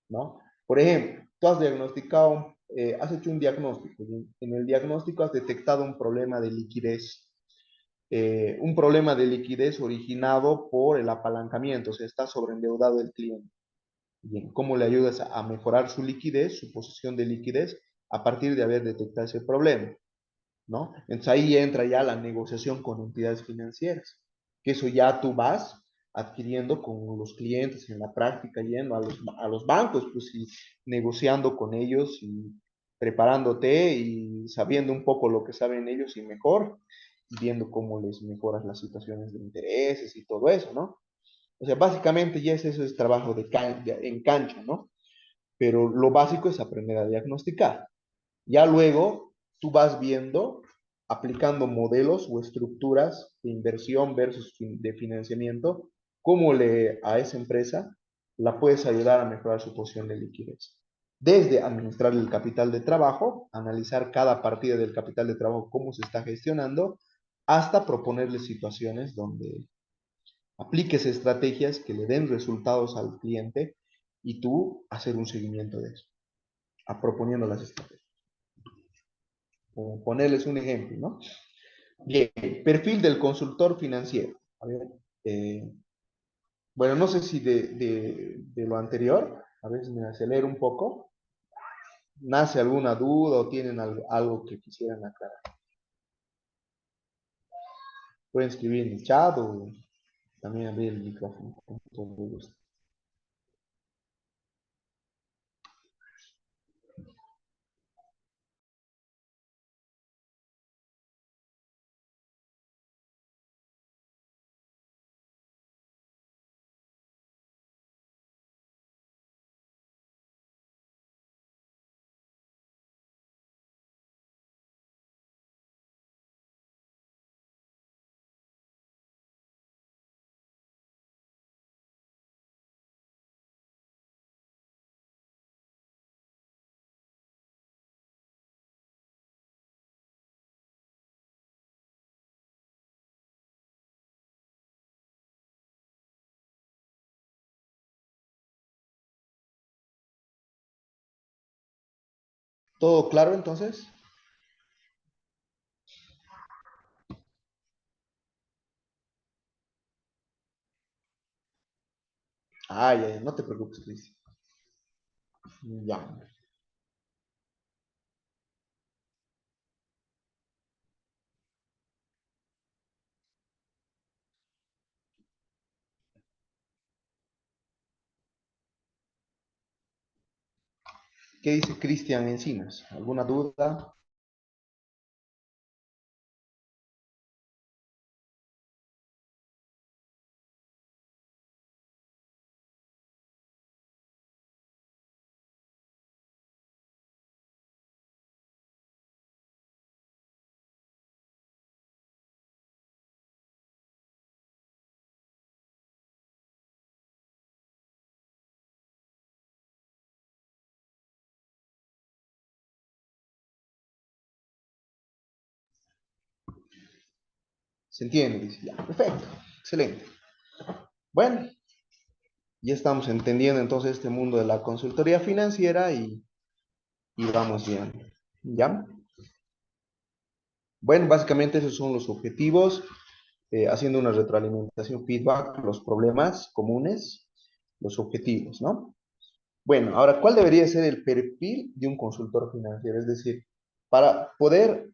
¿no? Por ejemplo, tú has diagnosticado, has hecho un diagnóstico, y en el diagnóstico has detectado un problema de liquidez originado por el apalancamiento, o sea, está sobreendeudado el cliente. Bien, ¿cómo le ayudas a mejorar su liquidez, su posición de liquidez, a partir de haber detectado ese problema? ¿No? Entonces ahí entra ya la negociación con entidades financieras, que eso ya tú vas adquiriendo con los clientes en la práctica, yendo a los bancos, pues y negociando con ellos y preparándote y sabiendo un poco lo que saben ellos y mejor, y viendo cómo les mejoras las situaciones de intereses y todo eso, ¿no? O sea, básicamente ya eso es trabajo en cancha, ¿no? Pero lo básico es aprender a diagnosticar. Ya luego tú vas viendo, aplicando modelos o estructuras de inversión versus de financiamiento, cómo a esa empresa la puedes ayudar a mejorar su posición de liquidez. Desde administrar el capital de trabajo, analizar cada partida del capital de trabajo, cómo se está gestionando, hasta proponerle situaciones donde apliques estrategias que le den resultados al cliente y tú hacer un seguimiento de eso, proponiendo las estrategias. O ponerles un ejemplo, ¿no? Bien, perfil del consultor financiero. A ver, bueno, no sé si de lo anterior, a ver si me acelero un poco, nace alguna duda o tienen algo que quisieran aclarar. Pueden escribir en el chat o también abrir el micrófono con todo gusto. ¿Todo claro entonces? Ah, ya, ya, no te preocupes, Cristian. Ya. ¿Qué dice Cristian Encinas? ¿Alguna duda? ¿Se entiende? Dice, ya, perfecto, excelente. Bueno, ya estamos entendiendo entonces este mundo de la consultoría financiera y vamos bien. ¿Ya? Bueno, básicamente esos son los objetivos, haciendo una retroalimentación, feedback, los problemas comunes, los objetivos, ¿no? Bueno, ahora, ¿cuál debería ser el perfil de un consultor financiero? Es decir, para poder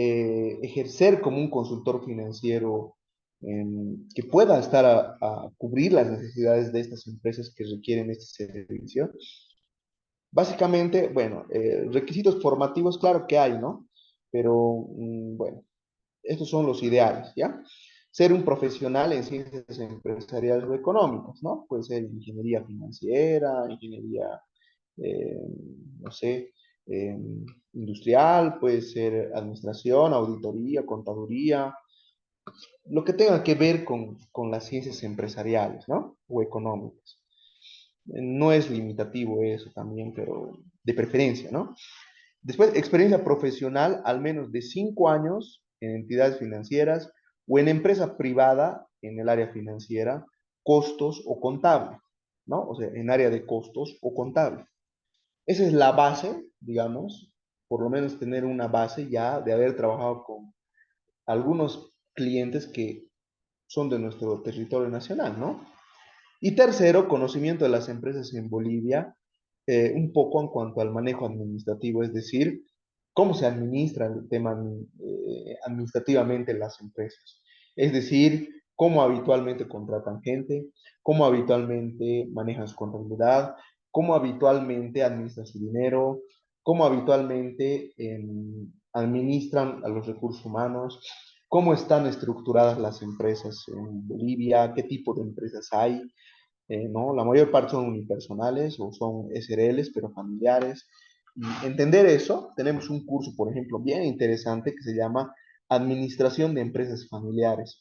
ejercer como un consultor financiero que pueda estar a cubrir las necesidades de estas empresas que requieren este servicio. Básicamente, bueno, requisitos formativos, claro que hay, ¿no? Pero, bueno, estos son los ideales, ¿ya? Ser un profesional en ciencias empresariales o económicas, ¿no? Puede ser ingeniería financiera, ingeniería, eh, no sé, eh, industrial, puede ser administración, auditoría, contaduría, lo que tenga que ver con las ciencias empresariales, ¿no? O económicas. No es limitativo eso también, pero de preferencia, ¿no? Después, experiencia profesional, al menos de 5 años en entidades financieras o en empresa privada en el área financiera, costos o contable, ¿no? O sea, en área de costos o contable. Esa es la base, digamos, por lo menos tener una base ya de haber trabajado con algunos clientes que son de nuestro territorio nacional, ¿no? Y tercero, conocimiento de las empresas en Bolivia, un poco en cuanto al manejo administrativo, es decir, cómo se administra el tema administrativamente las empresas. Es decir, cómo habitualmente contratan gente, cómo habitualmente manejan su contabilidad, cómo habitualmente administran su dinero, cómo habitualmente administran a los recursos humanos, cómo están estructuradas las empresas en Bolivia, qué tipo de empresas hay, ¿no? La mayor parte son unipersonales o son SRLs, pero familiares. Y entender eso, tenemos un curso, por ejemplo, bien interesante que se llama Administración de Empresas Familiares.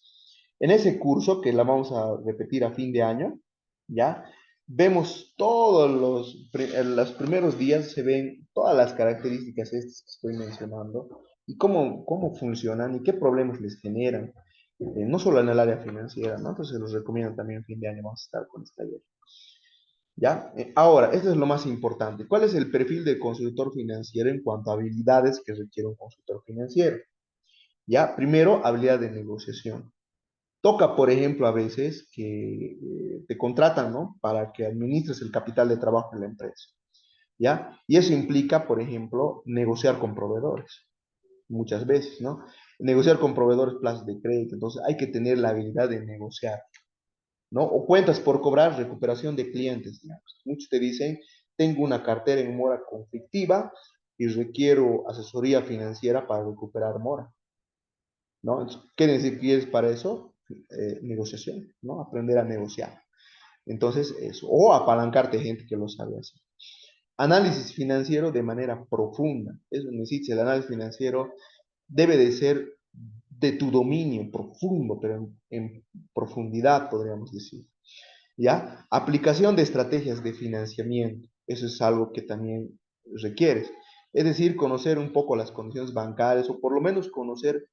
En ese curso, que la vamos a repetir a fin de año, ¿ya? Vemos todos en los primeros días, se ven todas las características estas que estoy mencionando y cómo funcionan y qué problemas les generan, no solo en el área financiera, ¿no? Entonces los recomiendo también a fin de año, vamos a estar con este taller. ¿Ya? Ahora, esto es lo más importante. ¿Cuál es el perfil del consultor financiero en cuanto a habilidades que requiere un consultor financiero? ¿Ya? Primero, habilidad de negociación. Toca, por ejemplo, a veces que te contratan, ¿no? Para que administres el capital de trabajo en la empresa. ¿Ya? Y eso implica, por ejemplo, negociar con proveedores, muchas veces, ¿no? Negociar con proveedores plazos de crédito. Entonces, hay que tener la habilidad de negociar. ¿No? O cuentas por cobrar, recuperación de clientes, digamos. Muchos te dicen, tengo una cartera en mora conflictiva y requiero asesoría financiera para recuperar mora, ¿no? Entonces, ¿qué decir quieres para eso? Negociación, ¿no? Aprender a negociar. Entonces, eso. O apalancarte gente que lo sabe hacer. Análisis financiero de manera profunda. Eso necesita, el análisis financiero debe de ser de tu dominio profundo, pero en profundidad, podríamos decir. ¿Ya? Aplicación de estrategias de financiamiento. Eso es algo que también requieres. Es decir, conocer un poco las condiciones bancarias o por lo menos conocer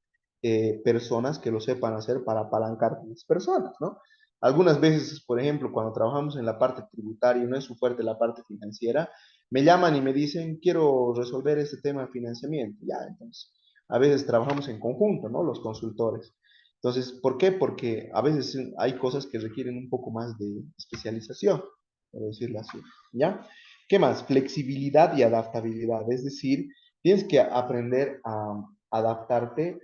personas que lo sepan hacer para apalancar a las personas, ¿no? Algunas veces, por ejemplo, cuando trabajamos en la parte tributaria y no es su fuerte la parte financiera, me llaman y me dicen, quiero resolver este tema de financiamiento. Ya, entonces, a veces trabajamos en conjunto, ¿no? Los consultores. Entonces, ¿por qué? Porque a veces hay cosas que requieren un poco más de especialización, por decirlo así, ¿ya? ¿Qué más? Flexibilidad y adaptabilidad, es decir, tienes que aprender a adaptarte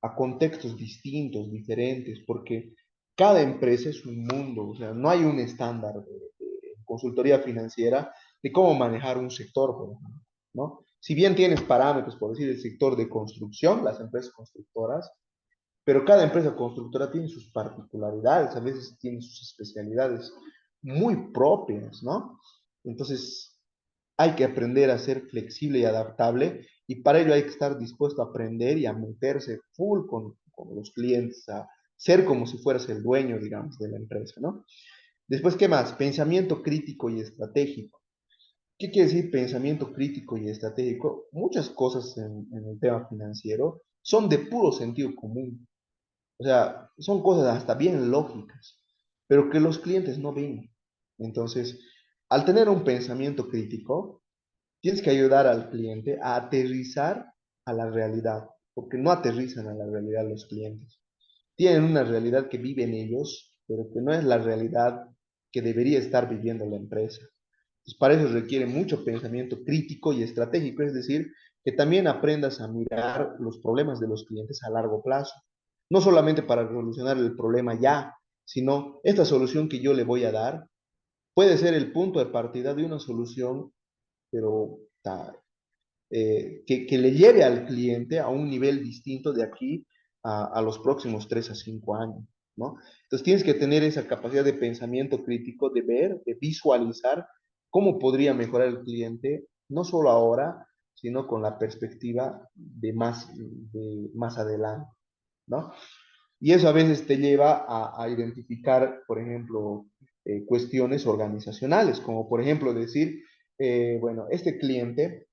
a contextos distintos, diferentes, porque cada empresa es un mundo, o sea, no hay un estándar de consultoría financiera de cómo manejar un sector, por ejemplo, ¿no? Si bien tienes parámetros, por decir, el sector de construcción, las empresas constructoras, pero cada empresa constructora tiene sus particularidades, a veces tiene sus especialidades muy propias, ¿no? Entonces, hay que aprender a ser flexible y adaptable y para ello hay que estar dispuesto a aprender y a meterse full con los clientes, a ser como si fueras el dueño, digamos, de la empresa, ¿no? Después, ¿qué más? Pensamiento crítico y estratégico. ¿Qué quiere decir pensamiento crítico y estratégico? Muchas cosas en el tema financiero son de puro sentido común. O sea, son cosas hasta bien lógicas, pero que los clientes no ven. Entonces, al tener un pensamiento crítico, tienes que ayudar al cliente a aterrizar a la realidad, porque no aterrizan a la realidad los clientes. Tienen una realidad que viven ellos, pero que no es la realidad que debería estar viviendo la empresa. Entonces, para eso requiere mucho pensamiento crítico y estratégico, es decir, que también aprendas a mirar los problemas de los clientes a largo plazo. No solamente para solucionar el problema ya, sino esta solución que yo le voy a dar puede ser el punto de partida de una solución, pero que le lleve al cliente a un nivel distinto de aquí a los próximos 3 a 5 años, ¿no? Entonces tienes que tener esa capacidad de pensamiento crítico, de ver, de visualizar cómo podría mejorar el cliente, no solo ahora, sino con la perspectiva de más adelante, ¿no? Y eso a veces te lleva a identificar, por ejemplo, cuestiones organizacionales, como por ejemplo decir, bueno, este cliente,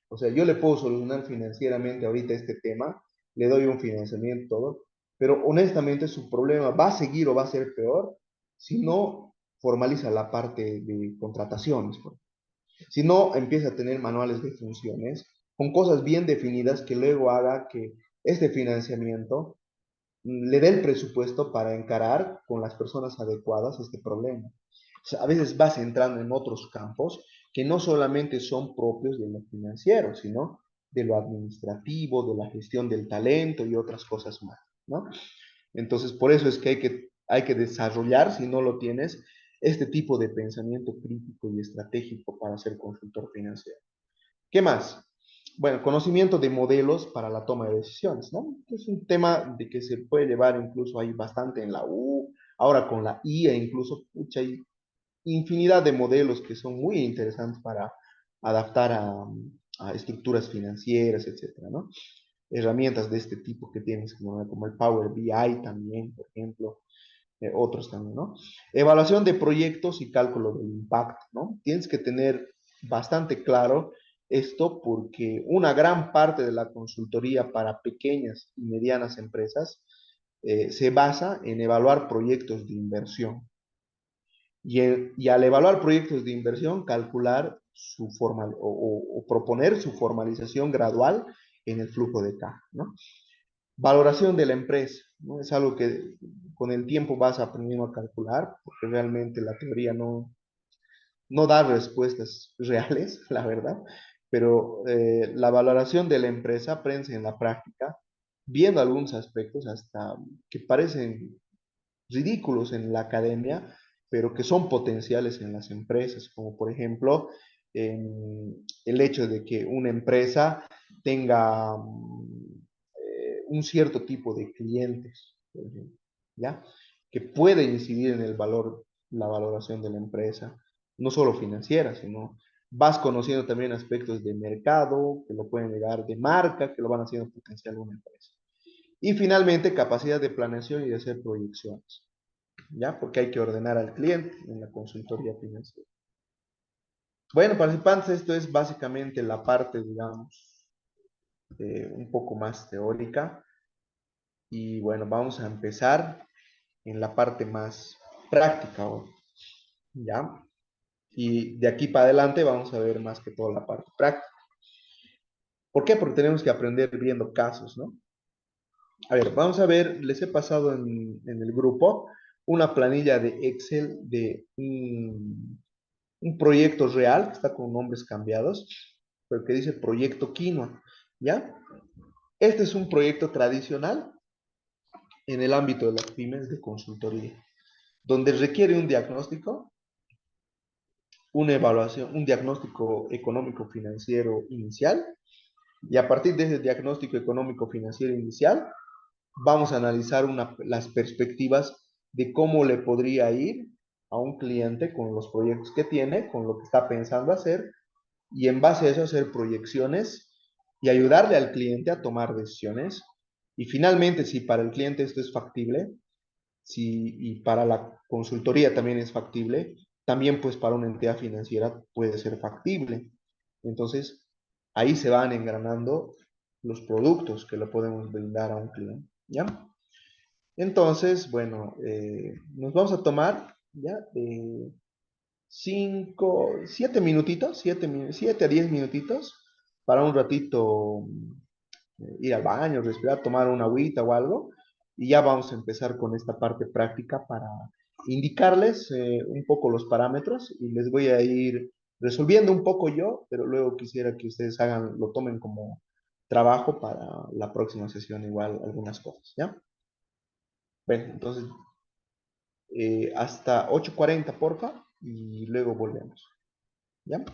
o sea, yo le puedo solucionar financieramente ahorita este tema, le doy un financiamiento, todo, pero honestamente su problema va a seguir o va a ser peor si no formaliza la parte de contrataciones, si no empieza a tener manuales de funciones con cosas bien definidas que luego haga que este financiamiento le dé el presupuesto para encarar con las personas adecuadas este problema. O sea, a veces vas entrando en otros campos que no solamente son propios de lo financiero, sino de lo administrativo, de la gestión del talento y otras cosas más, ¿no? Entonces, por eso es que hay que desarrollar, si no lo tienes, este tipo de pensamiento crítico y estratégico para ser consultor financiero. ¿Qué más? Bueno, conocimiento de modelos para la toma de decisiones, ¿no? Es un tema de que se puede llevar incluso hay bastante en la U, ahora con la IA incluso, pucha, hay infinidad de modelos que son muy interesantes adaptar a estructuras financieras, etcétera, ¿no? Herramientas de este tipo que tienes, como el Power BI también, por ejemplo, otros también, ¿no? Evaluación de proyectos y cálculo del impacto, ¿no? Tienes que tener bastante claro esto porque una gran parte de la consultoría para pequeñas y medianas empresas se basa en evaluar proyectos de inversión y al evaluar proyectos de inversión, calcular su formal o proponer su formalización gradual en el flujo de caja, ¿no? Valoración de la empresa, ¿no? Es algo que con el tiempo vas aprendiendo a calcular, porque realmente la teoría no da respuestas reales, la verdad, pero la valoración de la empresa aprendes en la práctica, viendo algunos aspectos hasta que parecen ridículos en la academia, pero que son potenciales en las empresas, como por ejemplo el hecho de que una empresa tenga un cierto tipo de clientes, por ejemplo, ¿ya? Que puede incidir en el valor, la valoración de la empresa, no solo financiera, sino vas conociendo también aspectos de mercado, que lo pueden llegar de marca, que lo van haciendo potencial una empresa. Y finalmente, capacidad de planeación y de hacer proyecciones. ¿Ya? Porque hay que ordenar al cliente en la consultoría financiera. Bueno, participantes, esto es básicamente la parte, digamos, un poco más teórica. Y bueno, vamos a empezar en la parte más práctica ahora, ¿ya? Y de aquí para adelante vamos a ver más que todo la parte práctica. ¿Por qué? Porque tenemos que aprender viendo casos, ¿no? A ver, vamos a ver, les he pasado en el grupo una planilla de Excel de un proyecto real, que está con nombres cambiados, pero que dice Proyecto Quinoa, ¿ya? Este es un proyecto tradicional en el ámbito de las pymes de consultoría, donde requiere un diagnóstico, una evaluación, un diagnóstico económico financiero inicial, y a partir de ese diagnóstico económico financiero inicial, vamos a analizar las perspectivas de cómo le podría ir a un cliente con los proyectos que tiene, con lo que está pensando hacer, y en base a eso hacer proyecciones y ayudarle al cliente a tomar decisiones. Y finalmente, si para el cliente esto es factible, si, y para la consultoría también es factible, también pues para una entidad financiera puede ser factible. Entonces, ahí se van engranando los productos que le podemos brindar a un cliente, ¿ya? Entonces, bueno, nos vamos a tomar, ¿ya? 7 minutitos, 7 a 10 minutitos para un ratito ir al baño, respirar, tomar una agüita o algo. Y ya vamos a empezar con esta parte práctica para indicarles un poco los parámetros y les voy a ir resolviendo un poco yo, pero luego quisiera que ustedes hagan, lo tomen como trabajo para la próxima sesión, igual algunas cosas, ¿ya? Bueno, entonces hasta 8:40 porfa, y luego volvemos, ¿ya?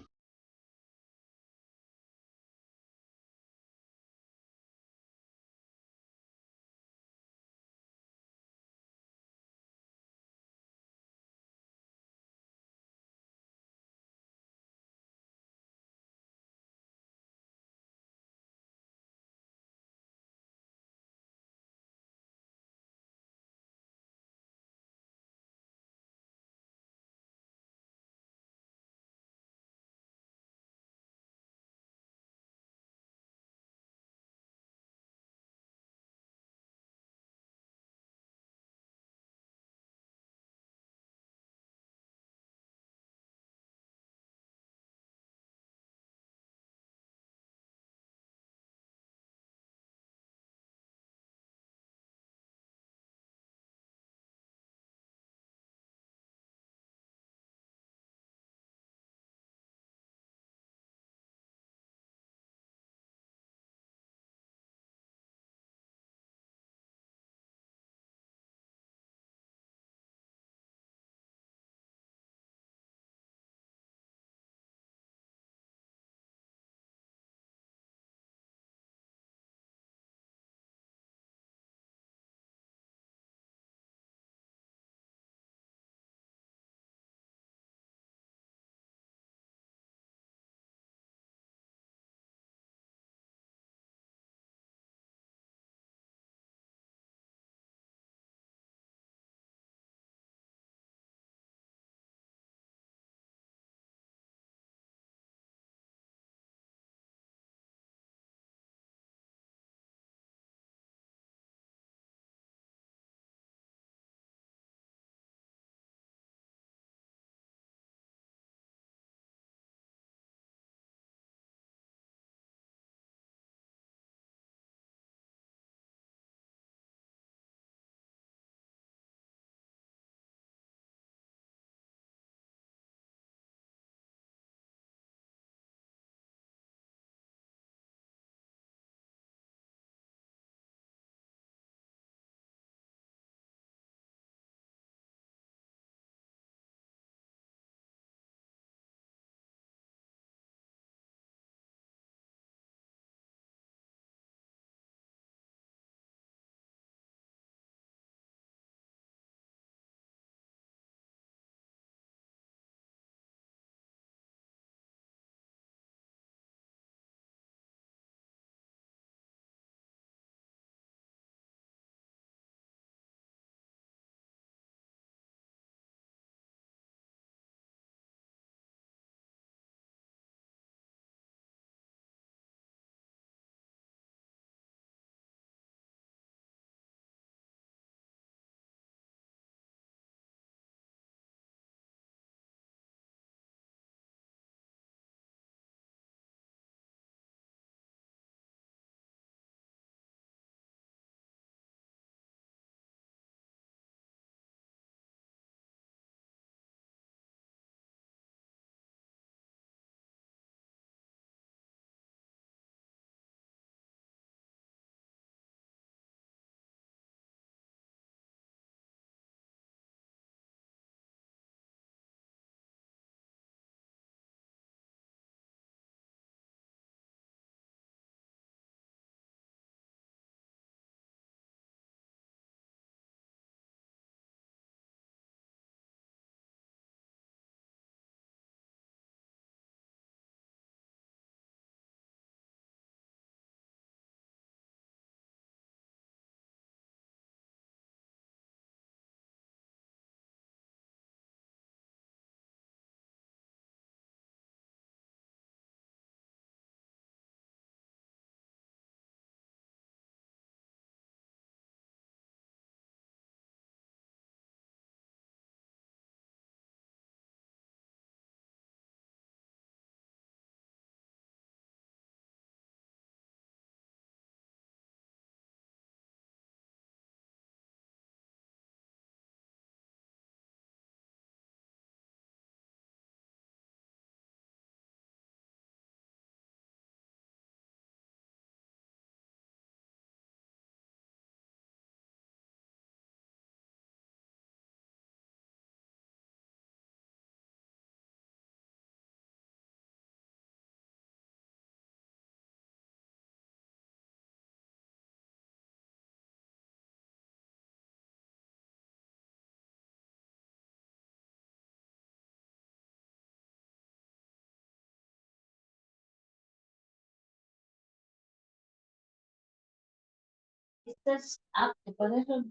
Estás apto para eso.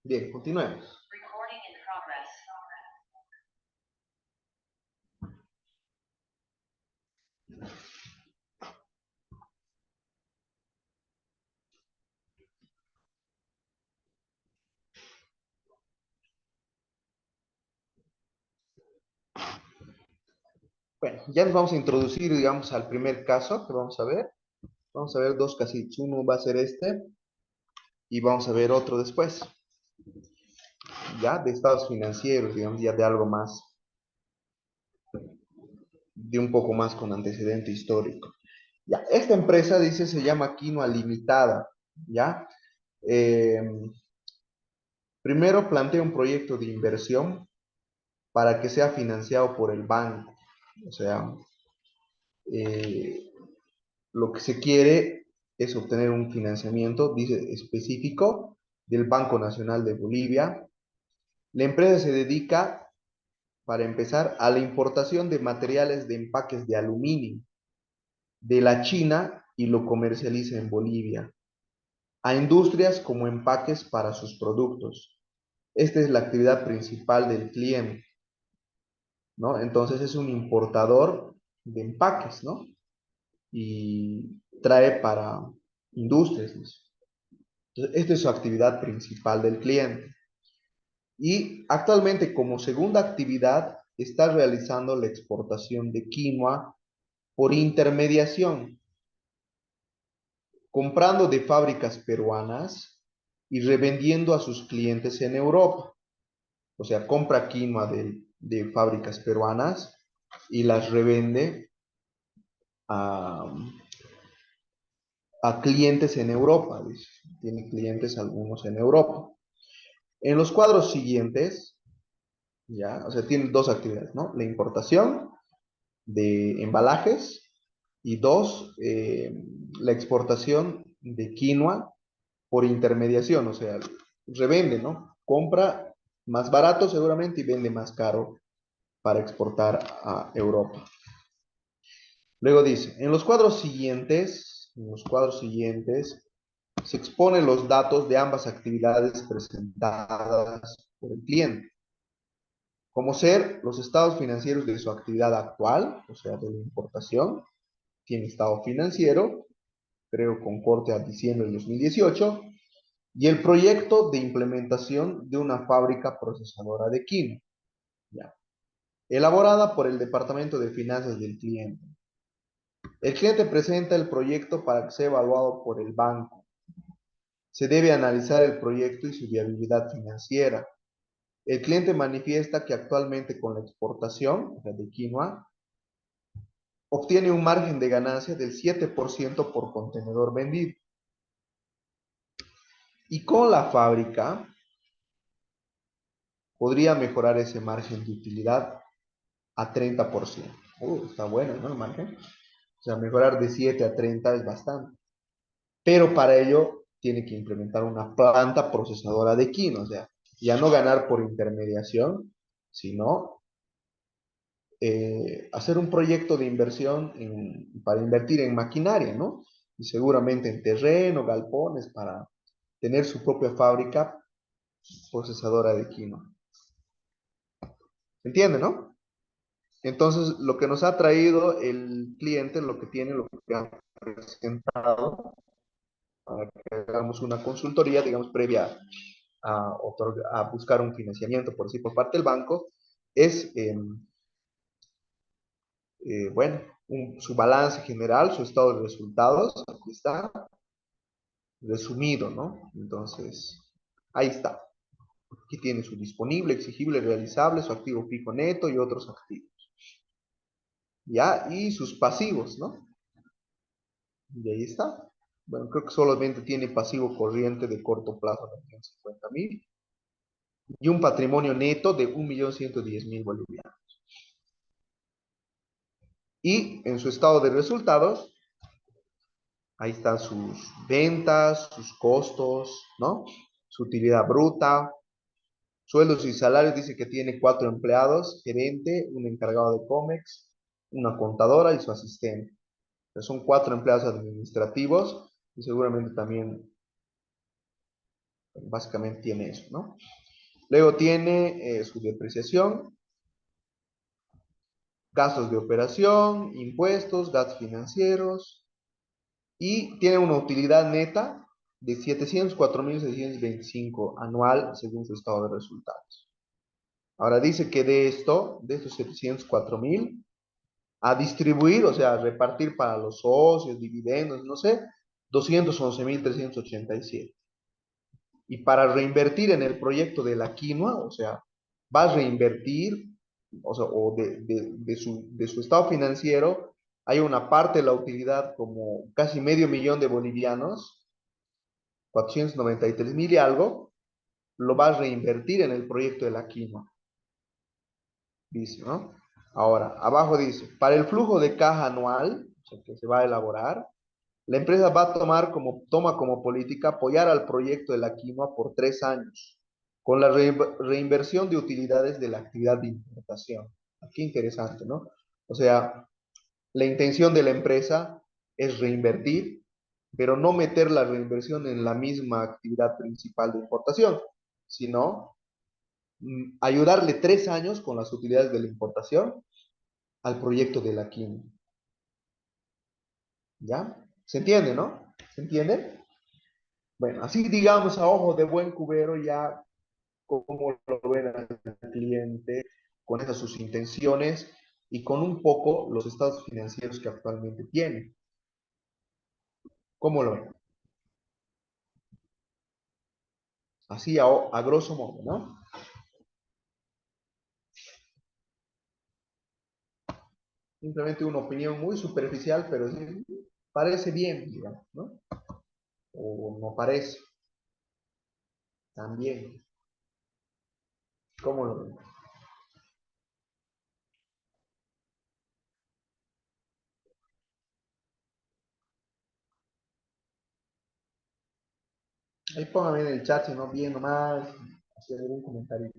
Bien, continuemos. Bueno, ya nos vamos a introducir, digamos, al primer caso que vamos a ver. Vamos a ver dos casitos. Uno va a ser este y vamos a ver otro después. Ya, de estados financieros, digamos, ya de algo más, de un poco más con antecedente histórico. Ya, esta empresa, dice, se llama Quinoa Limitada. Ya, Eh, primero plantea un proyecto de inversión para que sea financiado por el banco. O sea, eh, lo que se quiere es obtener un financiamiento, dice, específico del Banco Nacional de Bolivia. La empresa se dedica, para empezar, a la importación de materiales de empaques de aluminio de la China y lo comercializa en Bolivia, a industrias como empaques para sus productos. Esta es la actividad principal del cliente, ¿no? Entonces es un importador de empaques, ¿no? Y trae para industrias, ¿no? Entonces, esta es su actividad principal del cliente. Y actualmente, como segunda actividad, está realizando la exportación de quinoa por intermediación, comprando de fábricas peruanas y revendiendo a sus clientes en Europa. O sea, compra quinoa de fábricas peruanas y las revende a, a clientes en Europa. Dice. Tiene clientes algunos en Europa. En los cuadros siguientes, ya, o sea, tiene dos actividades, ¿no? La importación de embalajes y dos, la exportación de quinoa por intermediación, o sea, revende, ¿no? Compra más barato seguramente y vende más caro para exportar a Europa. Luego dice, en los cuadros siguientes se exponen los datos de ambas actividades presentadas por el cliente, como ser los estados financieros de su actividad actual, o sea, de la importación, tiene estado financiero, creo con corte a diciembre de 2018, y el proyecto de implementación de una fábrica procesadora de quinoa, ya, elaborada por el Departamento de Finanzas del cliente. El cliente presenta el proyecto para que sea evaluado por el banco. Se debe analizar el proyecto y su viabilidad financiera. El cliente manifiesta que actualmente con la exportación de quinoa obtiene un margen de ganancia del 7% por contenedor vendido. Y con la fábrica podría mejorar ese margen de utilidad a 30%. Está bueno, ¿no? El margen. O sea, mejorar de 7 a 30 es bastante. Pero para ello tiene que implementar una planta procesadora de quinoa. O sea, ya no ganar por intermediación, sino hacer un proyecto de inversión para invertir en maquinaria, ¿no? Y seguramente en terreno, galpones, para tener su propia fábrica procesadora de quinoa. ¿Se entiende, no? Entonces, lo que nos ha traído el cliente, lo que tiene, lo que ha presentado, para que hagamos una consultoría, digamos, previa a buscar un financiamiento por sí por parte del banco, es, bueno, su balance general, su estado de resultados, aquí está, resumido, ¿no? Entonces, ahí está. Aquí tiene su disponible, exigible, realizable, su activo fijo neto y otros activos. ¿Ya? Y sus pasivos, ¿no? Y ahí está. Bueno, creo que solamente tiene pasivo corriente de corto plazo de 50.000 y un patrimonio neto de 1.110.000 bolivianos. Y en su estado de resultados, ahí están sus ventas, sus costos, ¿no? Su utilidad bruta, sueldos y salarios. Dice que tiene 4 empleados, gerente, un encargado de COMEX, una contadora y su asistente. Entonces son 4 empleados administrativos y seguramente también Básicamente tiene eso, ¿no? Luego tiene su depreciación, gastos de operación, impuestos, gastos financieros, y tiene una utilidad neta de 704.625 anual según su estado de resultados. Ahora dice que de esto, de estos 704.000, a distribuir, o sea, a repartir para los socios, dividendos, no sé, 211.387. Y para reinvertir en el proyecto de la quinoa, o sea, va a reinvertir, o sea, o de su estado financiero, hay una parte de la utilidad como casi medio millón de bolivianos, 493.000 y algo, lo va a reinvertir en el proyecto de la quinoa, dice, ¿no? Ahora, abajo dice, para el flujo de caja anual, o sea, que se va a elaborar, la empresa va a toma como política apoyar al proyecto de la quinoa por 3 años, con la reinversión de utilidades de la actividad de importación. Qué interesante, ¿no? O sea, la intención de la empresa es reinvertir, pero no meter la reinversión en la misma actividad principal de importación, sino ayudarle 3 años con las utilidades de la importación al proyecto de la quinoa. ¿Ya? ¿Se entiende, no? ¿Se entiende? Bueno, así digamos a ojo de buen cubero ya cómo lo ven al cliente, con esas sus intenciones y con un poco los estados financieros que actualmente tiene. ¿Cómo lo ven? Así a grosso modo, ¿no? Simplemente una opinión muy superficial, pero sí, parece bien, digamos, ¿no? O no parece, también. ¿Cómo lo ven? Ahí póngame en el chat, si no, bien nomás, hacer algún comentario.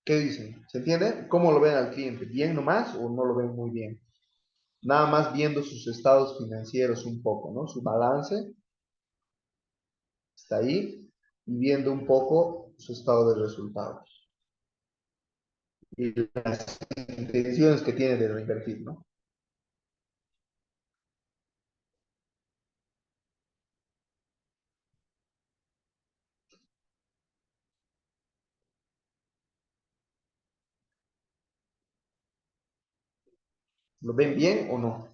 ¿Qué dicen? ¿Se entiende? ¿Cómo lo ven al cliente? ¿Bien nomás o no lo ven muy bien? Nada más viendo sus estados financieros un poco, ¿no? Su balance está ahí y viendo un poco su estado de resultados y las intenciones que tiene de reinvertir, ¿no? ¿Lo ven bien o no?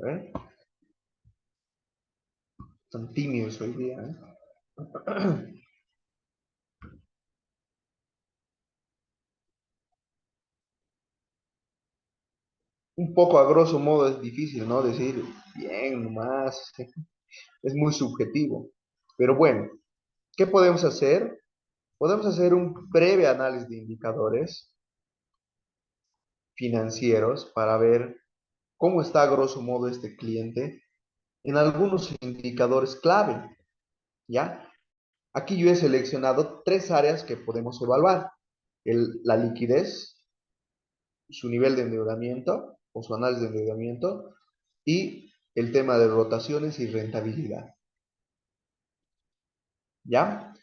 ¿Eh? Son tímidos hoy día, ¿eh? Un poco a grosso modo es difícil, ¿no? Decir bien nomás, es muy subjetivo. Pero bueno, ¿qué podemos hacer? Podemos hacer un breve análisis de indicadores financieros para ver cómo está a grosso modo este cliente en algunos indicadores clave, ¿ya? Aquí yo he seleccionado 3 áreas que podemos evaluar. La liquidez, su nivel de endeudamiento o su análisis de endeudamiento y el tema de rotaciones y rentabilidad, ¿ya?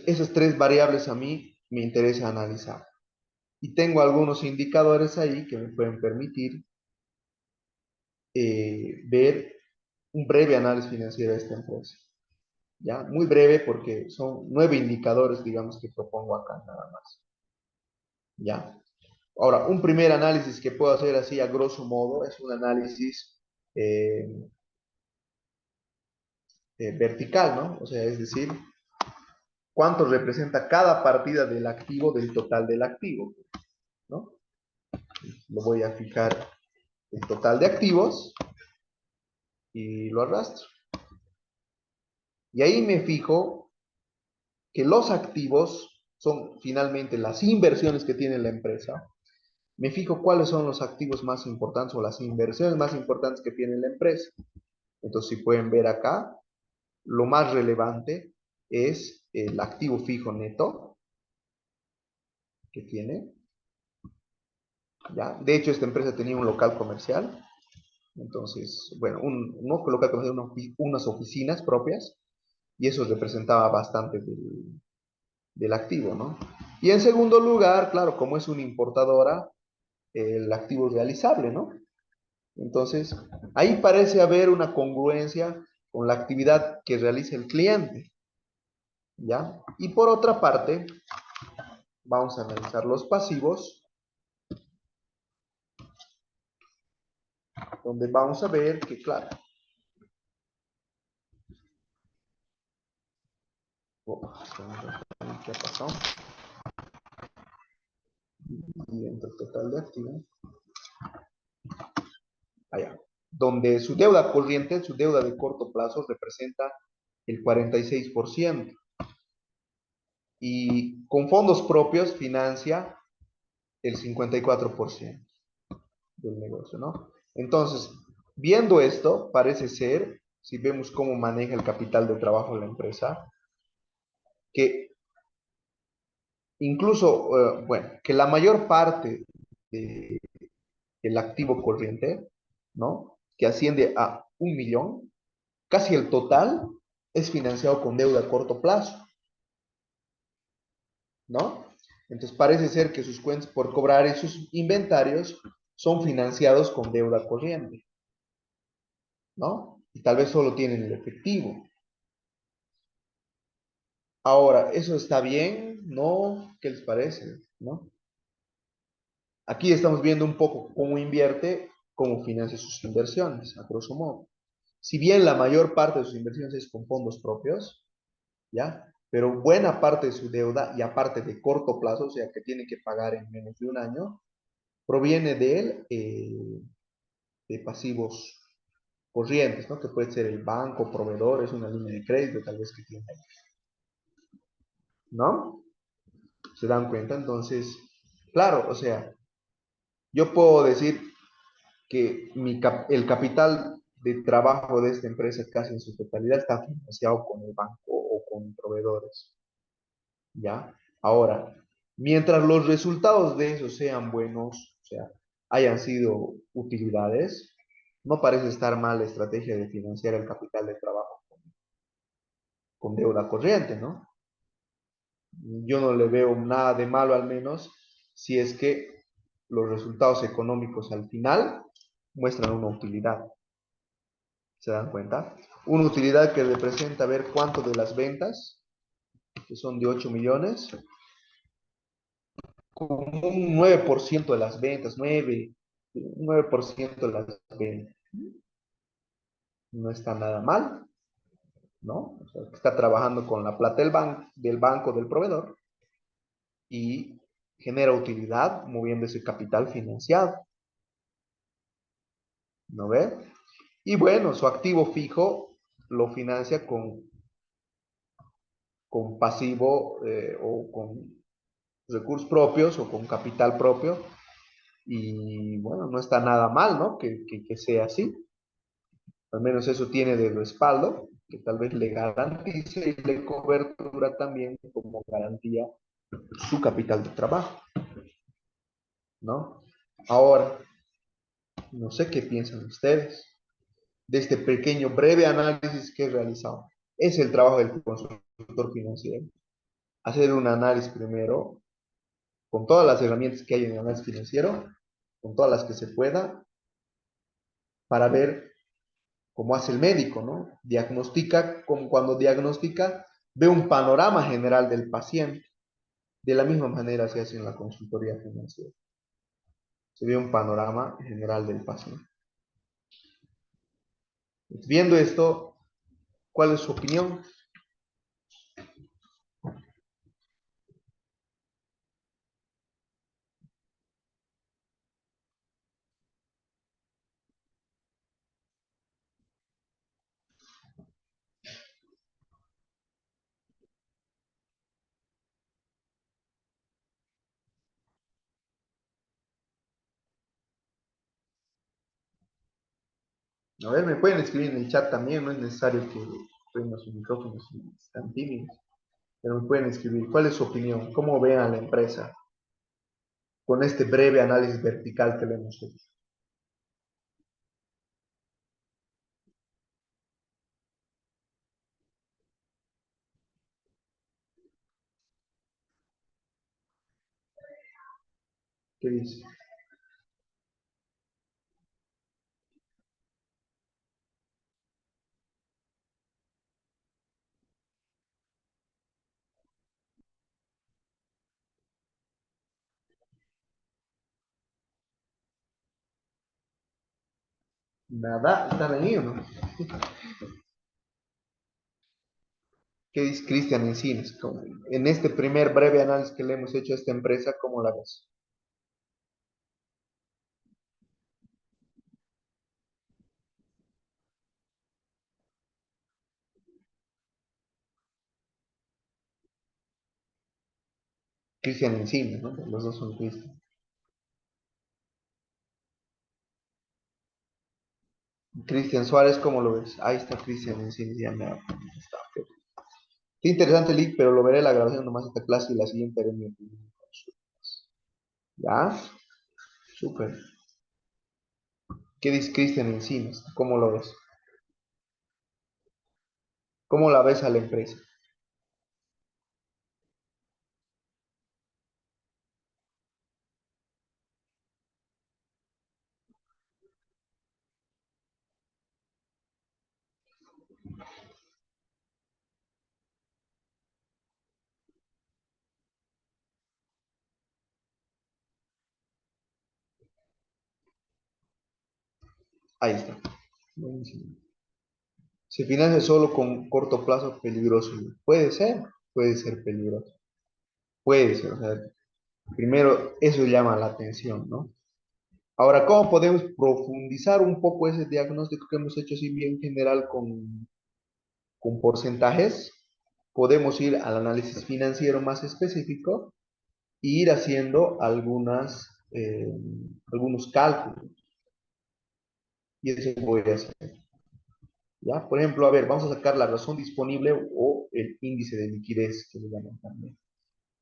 Esas 3 variables a mí me interesa analizar. Y tengo algunos indicadores ahí que me pueden permitir ver un breve análisis financiero de esta empresa. ¿Ya? Muy breve porque son 9 indicadores, digamos, que propongo acá nada más. ¿Ya? Ahora, un primer análisis que puedo hacer así a grosso modo es un análisis eh, vertical, ¿no? O sea, es decir, cuánto representa cada partida del activo del total del activo, ¿no? Lo voy a fijar el total de activos y lo arrastro. Y ahí me fijo que los activos son finalmente las inversiones que tiene la empresa. Me fijo cuáles son los activos más importantes o las inversiones más importantes que tiene la empresa. Entonces, si pueden ver acá, lo más relevante es el activo fijo neto que tiene. ¿Ya? De hecho, esta empresa tenía un local comercial. Entonces, bueno, no local comercial, unas oficinas propias. Y eso representaba bastante del activo, ¿no? Y en segundo lugar, claro, como es una importadora, el activo realizable, ¿no? Entonces, ahí parece haber una congruencia con la actividad que realiza el cliente, ¿ya? Y por otra parte, vamos a analizar los pasivos, donde vamos a ver que, claro, ¿qué ha pasado? Y entre el total de activos, allá, donde su deuda corriente, su deuda de corto plazo, representa el 46%. Y con fondos propios financia el 54% del negocio, ¿no? Entonces, viendo esto, parece ser, si vemos cómo maneja el capital de trabajo de la empresa, que incluso, bueno, que la mayor parte del activo corriente, ¿no? Que asciende a 1 millón, casi el total es financiado con deuda a corto plazo, ¿no? Entonces parece ser que sus cuentas por cobrar y sus inventarios son financiados con deuda corriente, ¿no? Y tal vez solo tienen el efectivo. Ahora, ¿eso está bien? ¿No? ¿Qué les parece? ¿No? Aquí estamos viendo un poco cómo invierte, cómo financia sus inversiones, a grosso modo. Si bien la mayor parte de sus inversiones es con fondos propios, ¿ya? Pero buena parte de su deuda, y aparte de corto plazo, o sea, que tiene que pagar en menos de un año, proviene de él, de pasivos corrientes, ¿no? Que puede ser el banco, proveedores, una línea de crédito, tal vez que tiene, ¿no? ¿Se dan cuenta? Entonces, claro, o sea, yo puedo decir que el capital de trabajo de esta empresa casi en su totalidad está financiado con el banco o con proveedores, ¿ya? Ahora, mientras los resultados de eso sean buenos, o sea, hayan sido utilidades, no parece estar mal la estrategia de financiar el capital de trabajo con deuda corriente, ¿no? Yo no le veo nada de malo, al menos, si es que los resultados económicos al final muestran una utilidad. ¿Se dan cuenta? Una utilidad que representa ver cuánto de las ventas, que son de 8 millones, como un 9% de las ventas, un 9% de las ventas. No está nada mal, ¿no? O sea, está trabajando con la plata del banco del proveedor y genera utilidad moviendo ese capital financiado, ¿no ve? Y bueno, su activo fijo lo financia con pasivo o con recursos propios o con capital propio. Y bueno, no está nada mal, ¿no? Que sea así. Al menos eso tiene de respaldo, que tal vez le garantice y le cobertura también como garantía su capital de trabajo, ¿no? Ahora, no sé qué piensan ustedes de este pequeño, breve análisis que he realizado. Es el trabajo del consultor financiero. Hacer un análisis primero, con todas las herramientas que hay en el análisis financiero, con todas las que se pueda, para ver cómo hace el médico, ¿no? Diagnostica, como cuando diagnostica, ve un panorama general del paciente. De la misma manera se hace en la consultoría financiera. Se ve un panorama general del paciente. Viendo esto, ¿Cuál es su opinión? A ver, me pueden escribir en el chat también, no es necesario que prendan sus micrófonos si están tímidos, pero me pueden escribir cuál es su opinión, cómo ven a la empresa con este breve análisis vertical que le hemos hecho. ¿Qué dice? Nada, ¿están ahí o no? ¿Qué dice Cristian Encinas? En este primer breve análisis que le hemos hecho a esta empresa, ¿cómo la ves? Cristian Encinas, ¿no? Los dos son Cristian. Cristian Suárez, ¿cómo lo ves? Ahí está Cristian Encinas, ya me ha contestado. Qué interesante link, pero lo veré la grabación nomás de esta clase y la siguiente haré mi opinión. ¿Ya? Súper. ¿Qué dice Cristian Encinas? ¿Cómo lo ves? ¿Cómo la ves a la empresa? Ahí está. Buenísimo. Se financia solo con corto plazo peligroso. Puede ser peligroso. Puede ser, o sea, primero eso llama la atención, ¿no? Ahora, ¿cómo podemos profundizar un poco ese diagnóstico que hemos hecho así bien general con porcentajes? Podemos ir al análisis financiero más específico e ir haciendo algunos cálculos. Y eso voy a hacer. ¿Ya? Por ejemplo, a ver, vamos a sacar la razón disponible o el índice de liquidez, que le llaman también.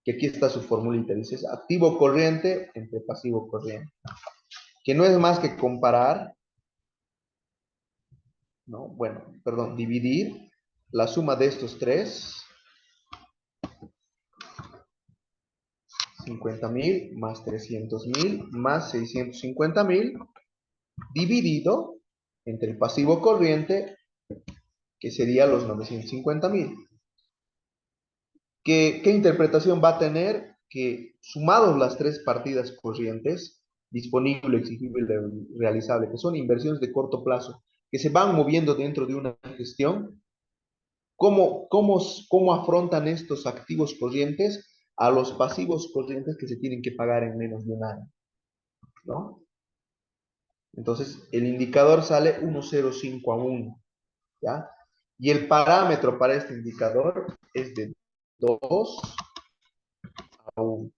Que aquí está su formulita, dice activo corriente entre pasivo corriente. Que no es más que comparar, ¿no? Bueno, perdón, dividir la suma de estos tres, 50.000 más 300.000 más 650.000, dividido entre el pasivo corriente, que sería los 950.000. ¿Qué interpretación va a tener? Que sumados las tres partidas corrientes, disponible, exigible y realizable, que son inversiones de corto plazo, que se van moviendo dentro de una gestión, ¿cómo afrontan estos activos corrientes a los pasivos corrientes que se tienen que pagar en menos de un año? ¿No? Entonces, el indicador sale 1,05 a 1, ¿ya? Y el parámetro para este indicador es de 2 a 1.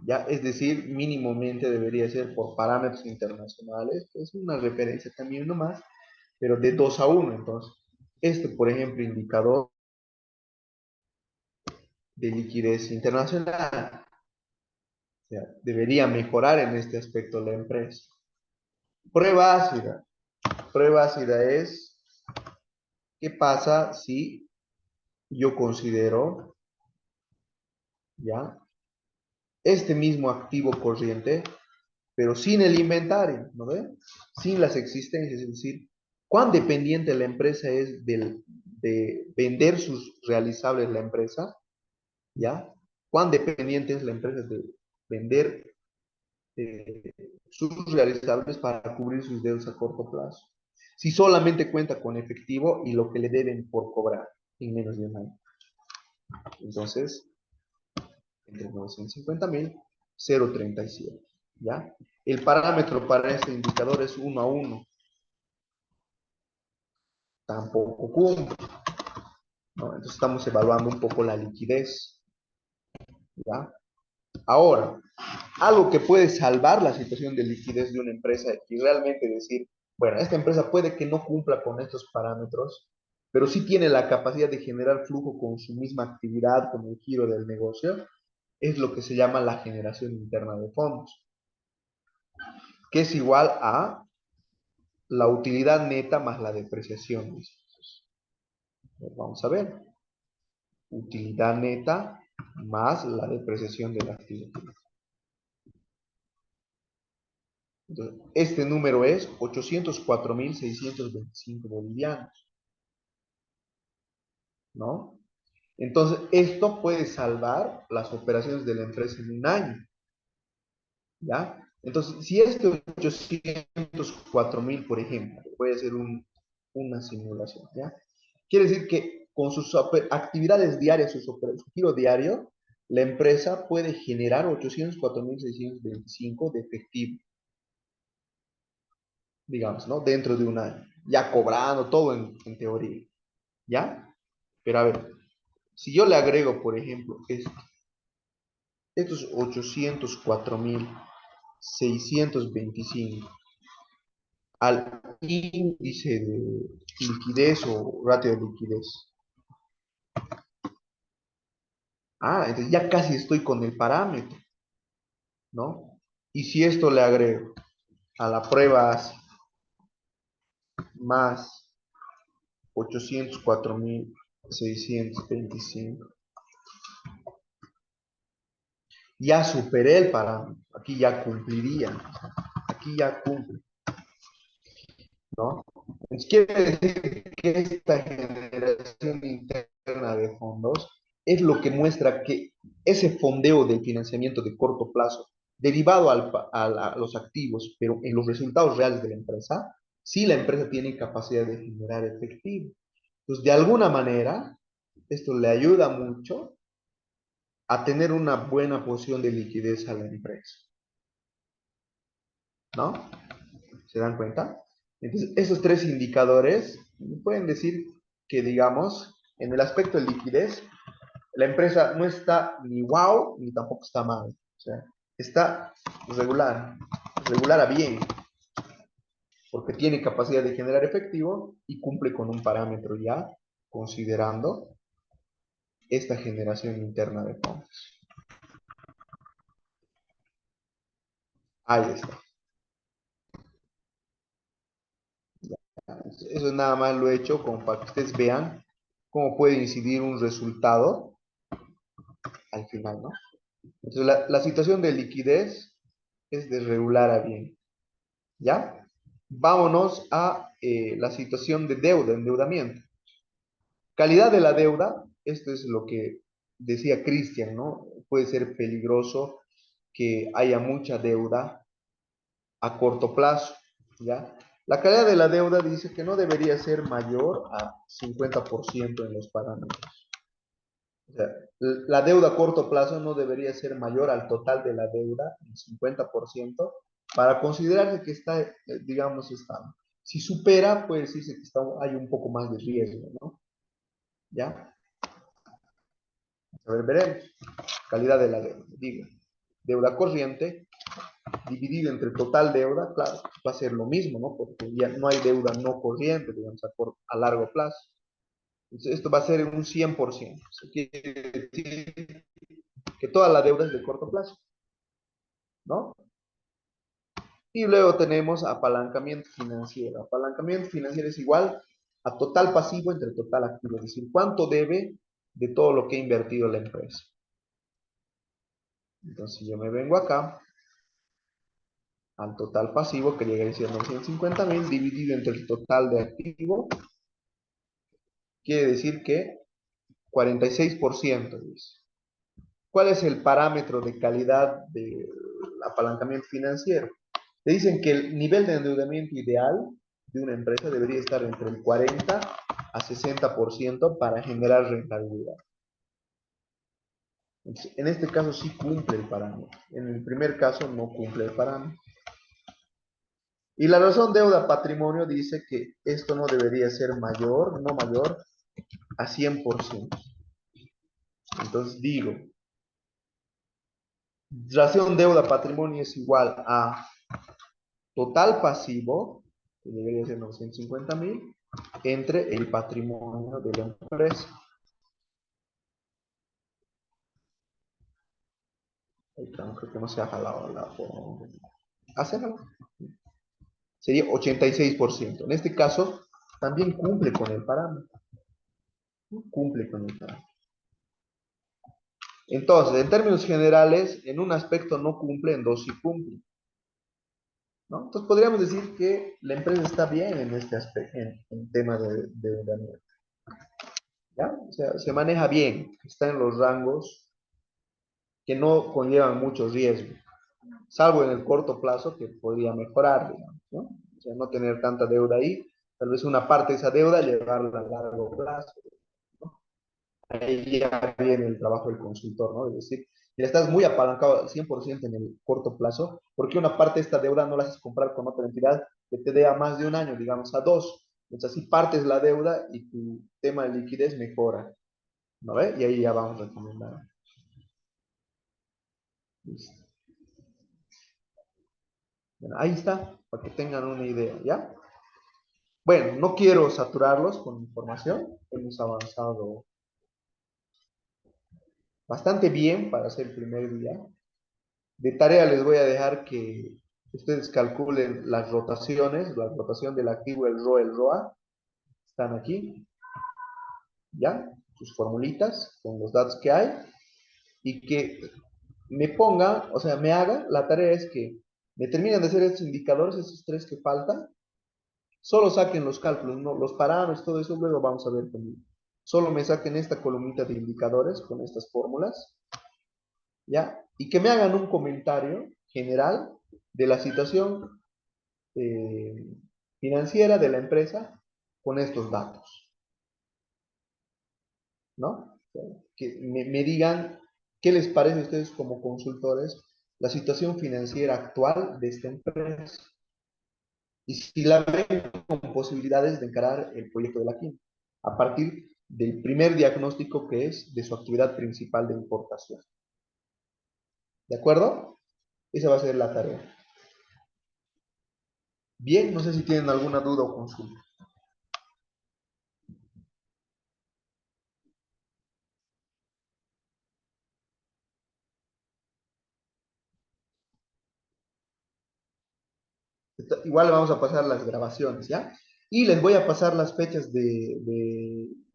¿Ya? Es decir, mínimamente debería ser por parámetros internacionales, es una referencia también nomás, pero de 2 a 1. Entonces, por ejemplo, indicador de liquidez internacional, o sea, debería mejorar en este aspecto la empresa. Prueba ácida. Prueba ácida es, ¿qué pasa si yo considero, ya, este mismo activo corriente, pero sin el inventario, ¿no ve? Sin las existencias, es decir, cuán dependiente la empresa es de vender sus realizables la empresa, ¿ya? Cuán dependiente es la empresa de vender sus realizables para cubrir sus deudas a corto plazo. Si solamente cuenta con efectivo y lo que le deben por cobrar en menos de un año. Entonces, entre 950.000, 0,37. ¿Ya? El parámetro para este indicador es 1 a 1. Tampoco cumple, ¿no? Entonces estamos evaluando un poco la liquidez. ¿Ya? Ahora, algo que puede salvar la situación de liquidez de una empresa y realmente decir, bueno, esta empresa puede que no cumpla con estos parámetros, pero sí tiene la capacidad de generar flujo con su misma actividad, con el giro del negocio, es lo que se llama la generación interna de fondos, que es igual a la utilidad neta más la depreciación. Vamos a ver. Utilidad neta más la depreciación del activo. Entonces, este número es 804.625 bolivianos, ¿no? Entonces, esto puede salvar las operaciones de la empresa en un año, ¿ya? Entonces, si este 804.000, por ejemplo, voy a hacer una simulación, ¿ya? Quiere decir que con sus actividades diarias, su giro diario, la empresa puede generar 804.625 de efectivo, digamos, ¿no? Dentro de un año, ya cobrando todo en teoría, ¿ya? Pero a ver, si yo le agrego, por ejemplo, estos 804.625 al índice de liquidez o ratio de liquidez. Entonces ya casi estoy con el parámetro, ¿no? Y si esto le agrego a la prueba más 804.625, ya superé el parámetro, aquí ya cumpliría, aquí ya cumple, ¿no? Entonces quiere decir que esta generación interna de fondos es lo que muestra que ese fondeo del financiamiento de corto plazo, derivado a los activos, pero en los resultados reales de la empresa, sí la empresa tiene capacidad de generar efectivo. Entonces, de alguna manera, esto le ayuda mucho a tener una buena posición de liquidez a la empresa, ¿no? ¿Se dan cuenta? Entonces, esos tres indicadores pueden decir que, digamos, en el aspecto de liquidez, la empresa no está ni wow, ni tampoco está mal. O sea, está regular, regular a bien, porque tiene capacidad de generar efectivo y cumple con un parámetro ya, considerando esta generación interna de fondos. Ahí está. Eso nada más lo he hecho como para que ustedes vean cómo puede incidir un resultado al final, ¿no? Entonces, la situación de liquidez es de regular a bien, ¿ya? Vámonos a la situación de deuda, endeudamiento. Calidad de la deuda, esto es lo que decía Cristian, ¿no? Puede ser peligroso que haya mucha deuda a corto plazo, ¿ya? La calidad de la deuda dice que no debería ser mayor a 50% en los parámetros. O sea, la deuda a corto plazo no debería ser mayor al total de la deuda, el 50%, para considerarse que está, digamos, estable. Si supera, puede decirse que hay un poco más de riesgo, ¿no? ¿Ya? A ver, veremos. Calidad de la deuda. Digo, deuda corriente dividido entre total deuda, claro, va a ser lo mismo, ¿no? Porque ya no hay deuda no corriente, digamos, a largo plazo. Entonces, esto va a ser un 100%. Eso quiere decir que toda la deuda es de corto plazo, ¿no? Y luego tenemos apalancamiento financiero. Apalancamiento financiero es igual a total pasivo entre total activo, es decir, cuánto debe de todo lo que ha invertido la empresa. Entonces yo me vengo acá al total pasivo, que llega a ser 950.000, dividido entre el total de activo, quiere decir que 46%, dice. ¿Cuál es el parámetro de calidad del apalancamiento financiero? Te dicen que el nivel de endeudamiento ideal de una empresa debería estar entre el 40 a 60% para generar rentabilidad. Entonces, en este caso sí cumple el parámetro. En el primer caso no cumple el parámetro. Y la razón deuda patrimonio dice que esto no debería ser mayor, no mayor a 100%. Entonces digo, razón deuda patrimonio es igual a total pasivo, que debería ser 950.000, entre el patrimonio de la empresa. Creo que no se ha jalado la forma. Hacémoslo. Sería 86%. En este caso, también cumple con el parámetro. Cumple con el parámetro. Entonces, en términos generales, en un aspecto no cumple, en dos sí cumple. ¿No? Entonces, podríamos decir que la empresa está bien en este aspecto, en tema de endeudamiento. ¿Ya? O sea, se maneja bien, está en los rangos que no conllevan mucho riesgo, salvo en el corto plazo que podría mejorar, digamos, ¿no? O sea, no tener tanta deuda ahí, tal vez una parte de esa deuda llevarla a largo plazo. Ahí ya viene el trabajo del consultor, ¿no? Es decir, si estás muy apalancado al 100% en el corto plazo, ¿por qué una parte de esta deuda no la haces comprar con otra entidad que te dé a más de un año, digamos a dos? Entonces así partes la deuda y tu tema de liquidez mejora, ¿no ve? Y ahí ya vamos a recomendar. Listo. Bueno, ahí está, para que tengan una idea, ¿ya? Bueno, no quiero saturarlos con información, hemos avanzado bastante bien para hacer el primer día. De tarea les voy a dejar que ustedes calculen las rotaciones, la rotación del activo, el ROE, el ROA, están aquí, ¿ya? Sus formulitas con los datos que hay y que me pongan, o sea, me hagan, la tarea es que me terminen de hacer estos indicadores, estos tres que faltan, solo saquen los cálculos, no, los parámetros, todo eso luego vamos a ver conmigo. Solo me saquen esta columnita de indicadores con estas fórmulas, ¿ya? Y que me hagan un comentario general de la situación eh, financiera de la empresa con estos datos, ¿no? Que me digan qué les parece a ustedes como consultores la situación financiera actual de esta empresa y si la ven con posibilidades de encarar el proyecto de la química a partir del primer diagnóstico que es de su actividad principal de importación. ¿De acuerdo? Esa va a ser la tarea. Bien, no sé si tienen alguna duda o consulta. Igual vamos a pasar las grabaciones, ¿ya? Y les voy a pasar las fechas de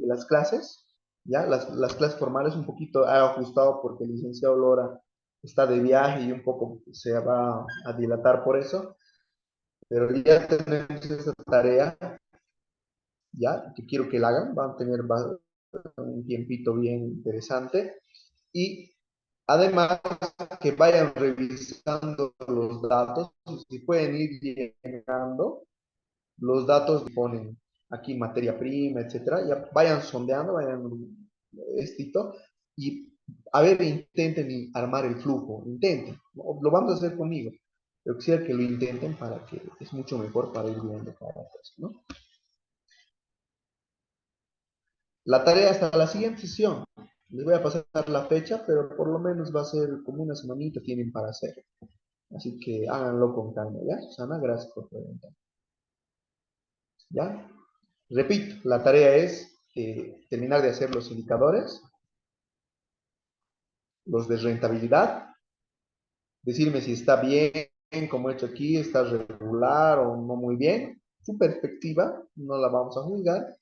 las clases, ¿ya? Las clases formales un poquito ajustado porque el licenciado Lora está de viaje y un poco se va a dilatar por eso, pero ya tenemos esta tarea, ¿ya? Que quiero que la hagan, van a tener un tiempito bien interesante y además que vayan revisando los datos, si pueden ir llenando los datos ponen aquí materia prima, etcétera, ya vayan sondeando, vayan estito, y a ver, intenten armar el flujo, intenten, ¿no? Lo vamos a hacer conmigo, pero quisiera que lo intenten para que es mucho mejor para ir viendo cada cosa, ¿no? La tarea hasta la siguiente sesión, les voy a pasar la fecha, pero por lo menos va a ser como una semanita tienen para hacer, así que háganlo con calma, ¿ya? Susana, gracias por preguntar, ¿ya? Repito, la tarea es terminar de hacer los indicadores, los de rentabilidad, decirme si está bien, como he hecho aquí, está regular o no muy bien. Su perspectiva, no la vamos a juzgar,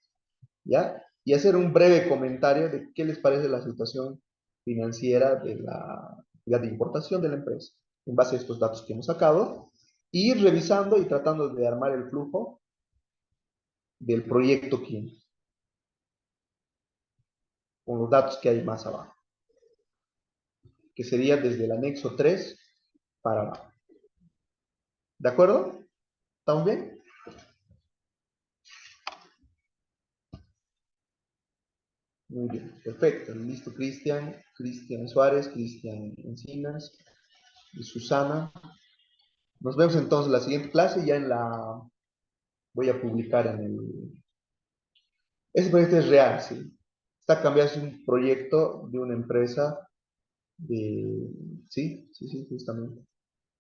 ¿ya? Y hacer un breve comentario de qué les parece la situación financiera de la de importación de la empresa, en base a estos datos que hemos sacado, y ir revisando y tratando de armar el flujo del proyecto químico, con los datos que hay más abajo, que sería desde el anexo 3 para abajo. ¿De acuerdo? ¿Estamos bien? Muy bien, perfecto. Listo, Cristian, Cristian Suárez, Cristian Encinas y Susana. Nos vemos entonces en la siguiente clase, ya en la... Voy a publicar en el... Ese proyecto es real, sí. Está cambiando, es un proyecto de una empresa de... Sí, sí, sí, justamente.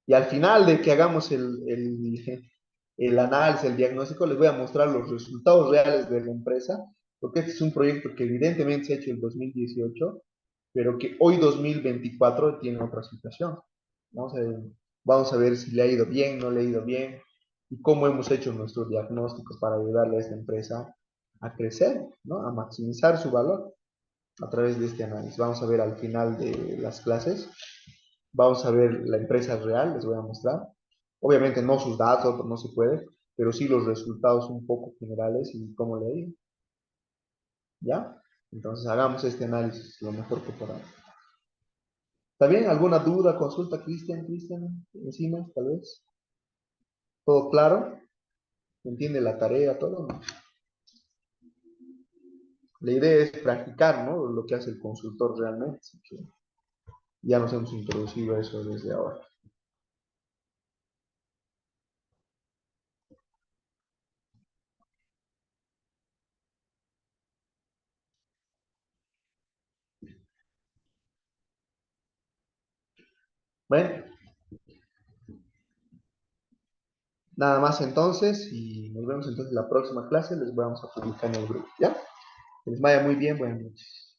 Y al final de que hagamos el análisis, el diagnóstico, les voy a mostrar los resultados reales de la empresa, porque este es un proyecto que evidentemente se ha hecho en 2018, pero que hoy 2024 tiene otra situación. Vamos a ver, vamos a ver si le ha ido bien, no le ha ido bien, y cómo hemos hecho nuestro diagnóstico para ayudarle a esta empresa a crecer, ¿no? A maximizar su valor a través de este análisis. Vamos a ver al final de las clases. Vamos a ver la empresa real, les voy a mostrar. Obviamente no sus datos, no se puede, pero sí los resultados un poco generales y cómo le ha ido. ¿Ya? Entonces hagamos este análisis lo mejor que podamos. ¿Está bien? ¿Alguna duda, consulta, Cristian? Cristian, encima, tal vez. ¿Todo claro? ¿Entiende la tarea, todo? ¿No? La idea es practicar, ¿no? Lo que hace el consultor realmente. Así que ya nos hemos introducido a eso desde ahora. Bueno, nada más entonces y nos vemos entonces en la próxima clase. Les vamos a publicar en el grupo, ¿ya? Que les vaya muy bien, buenas noches.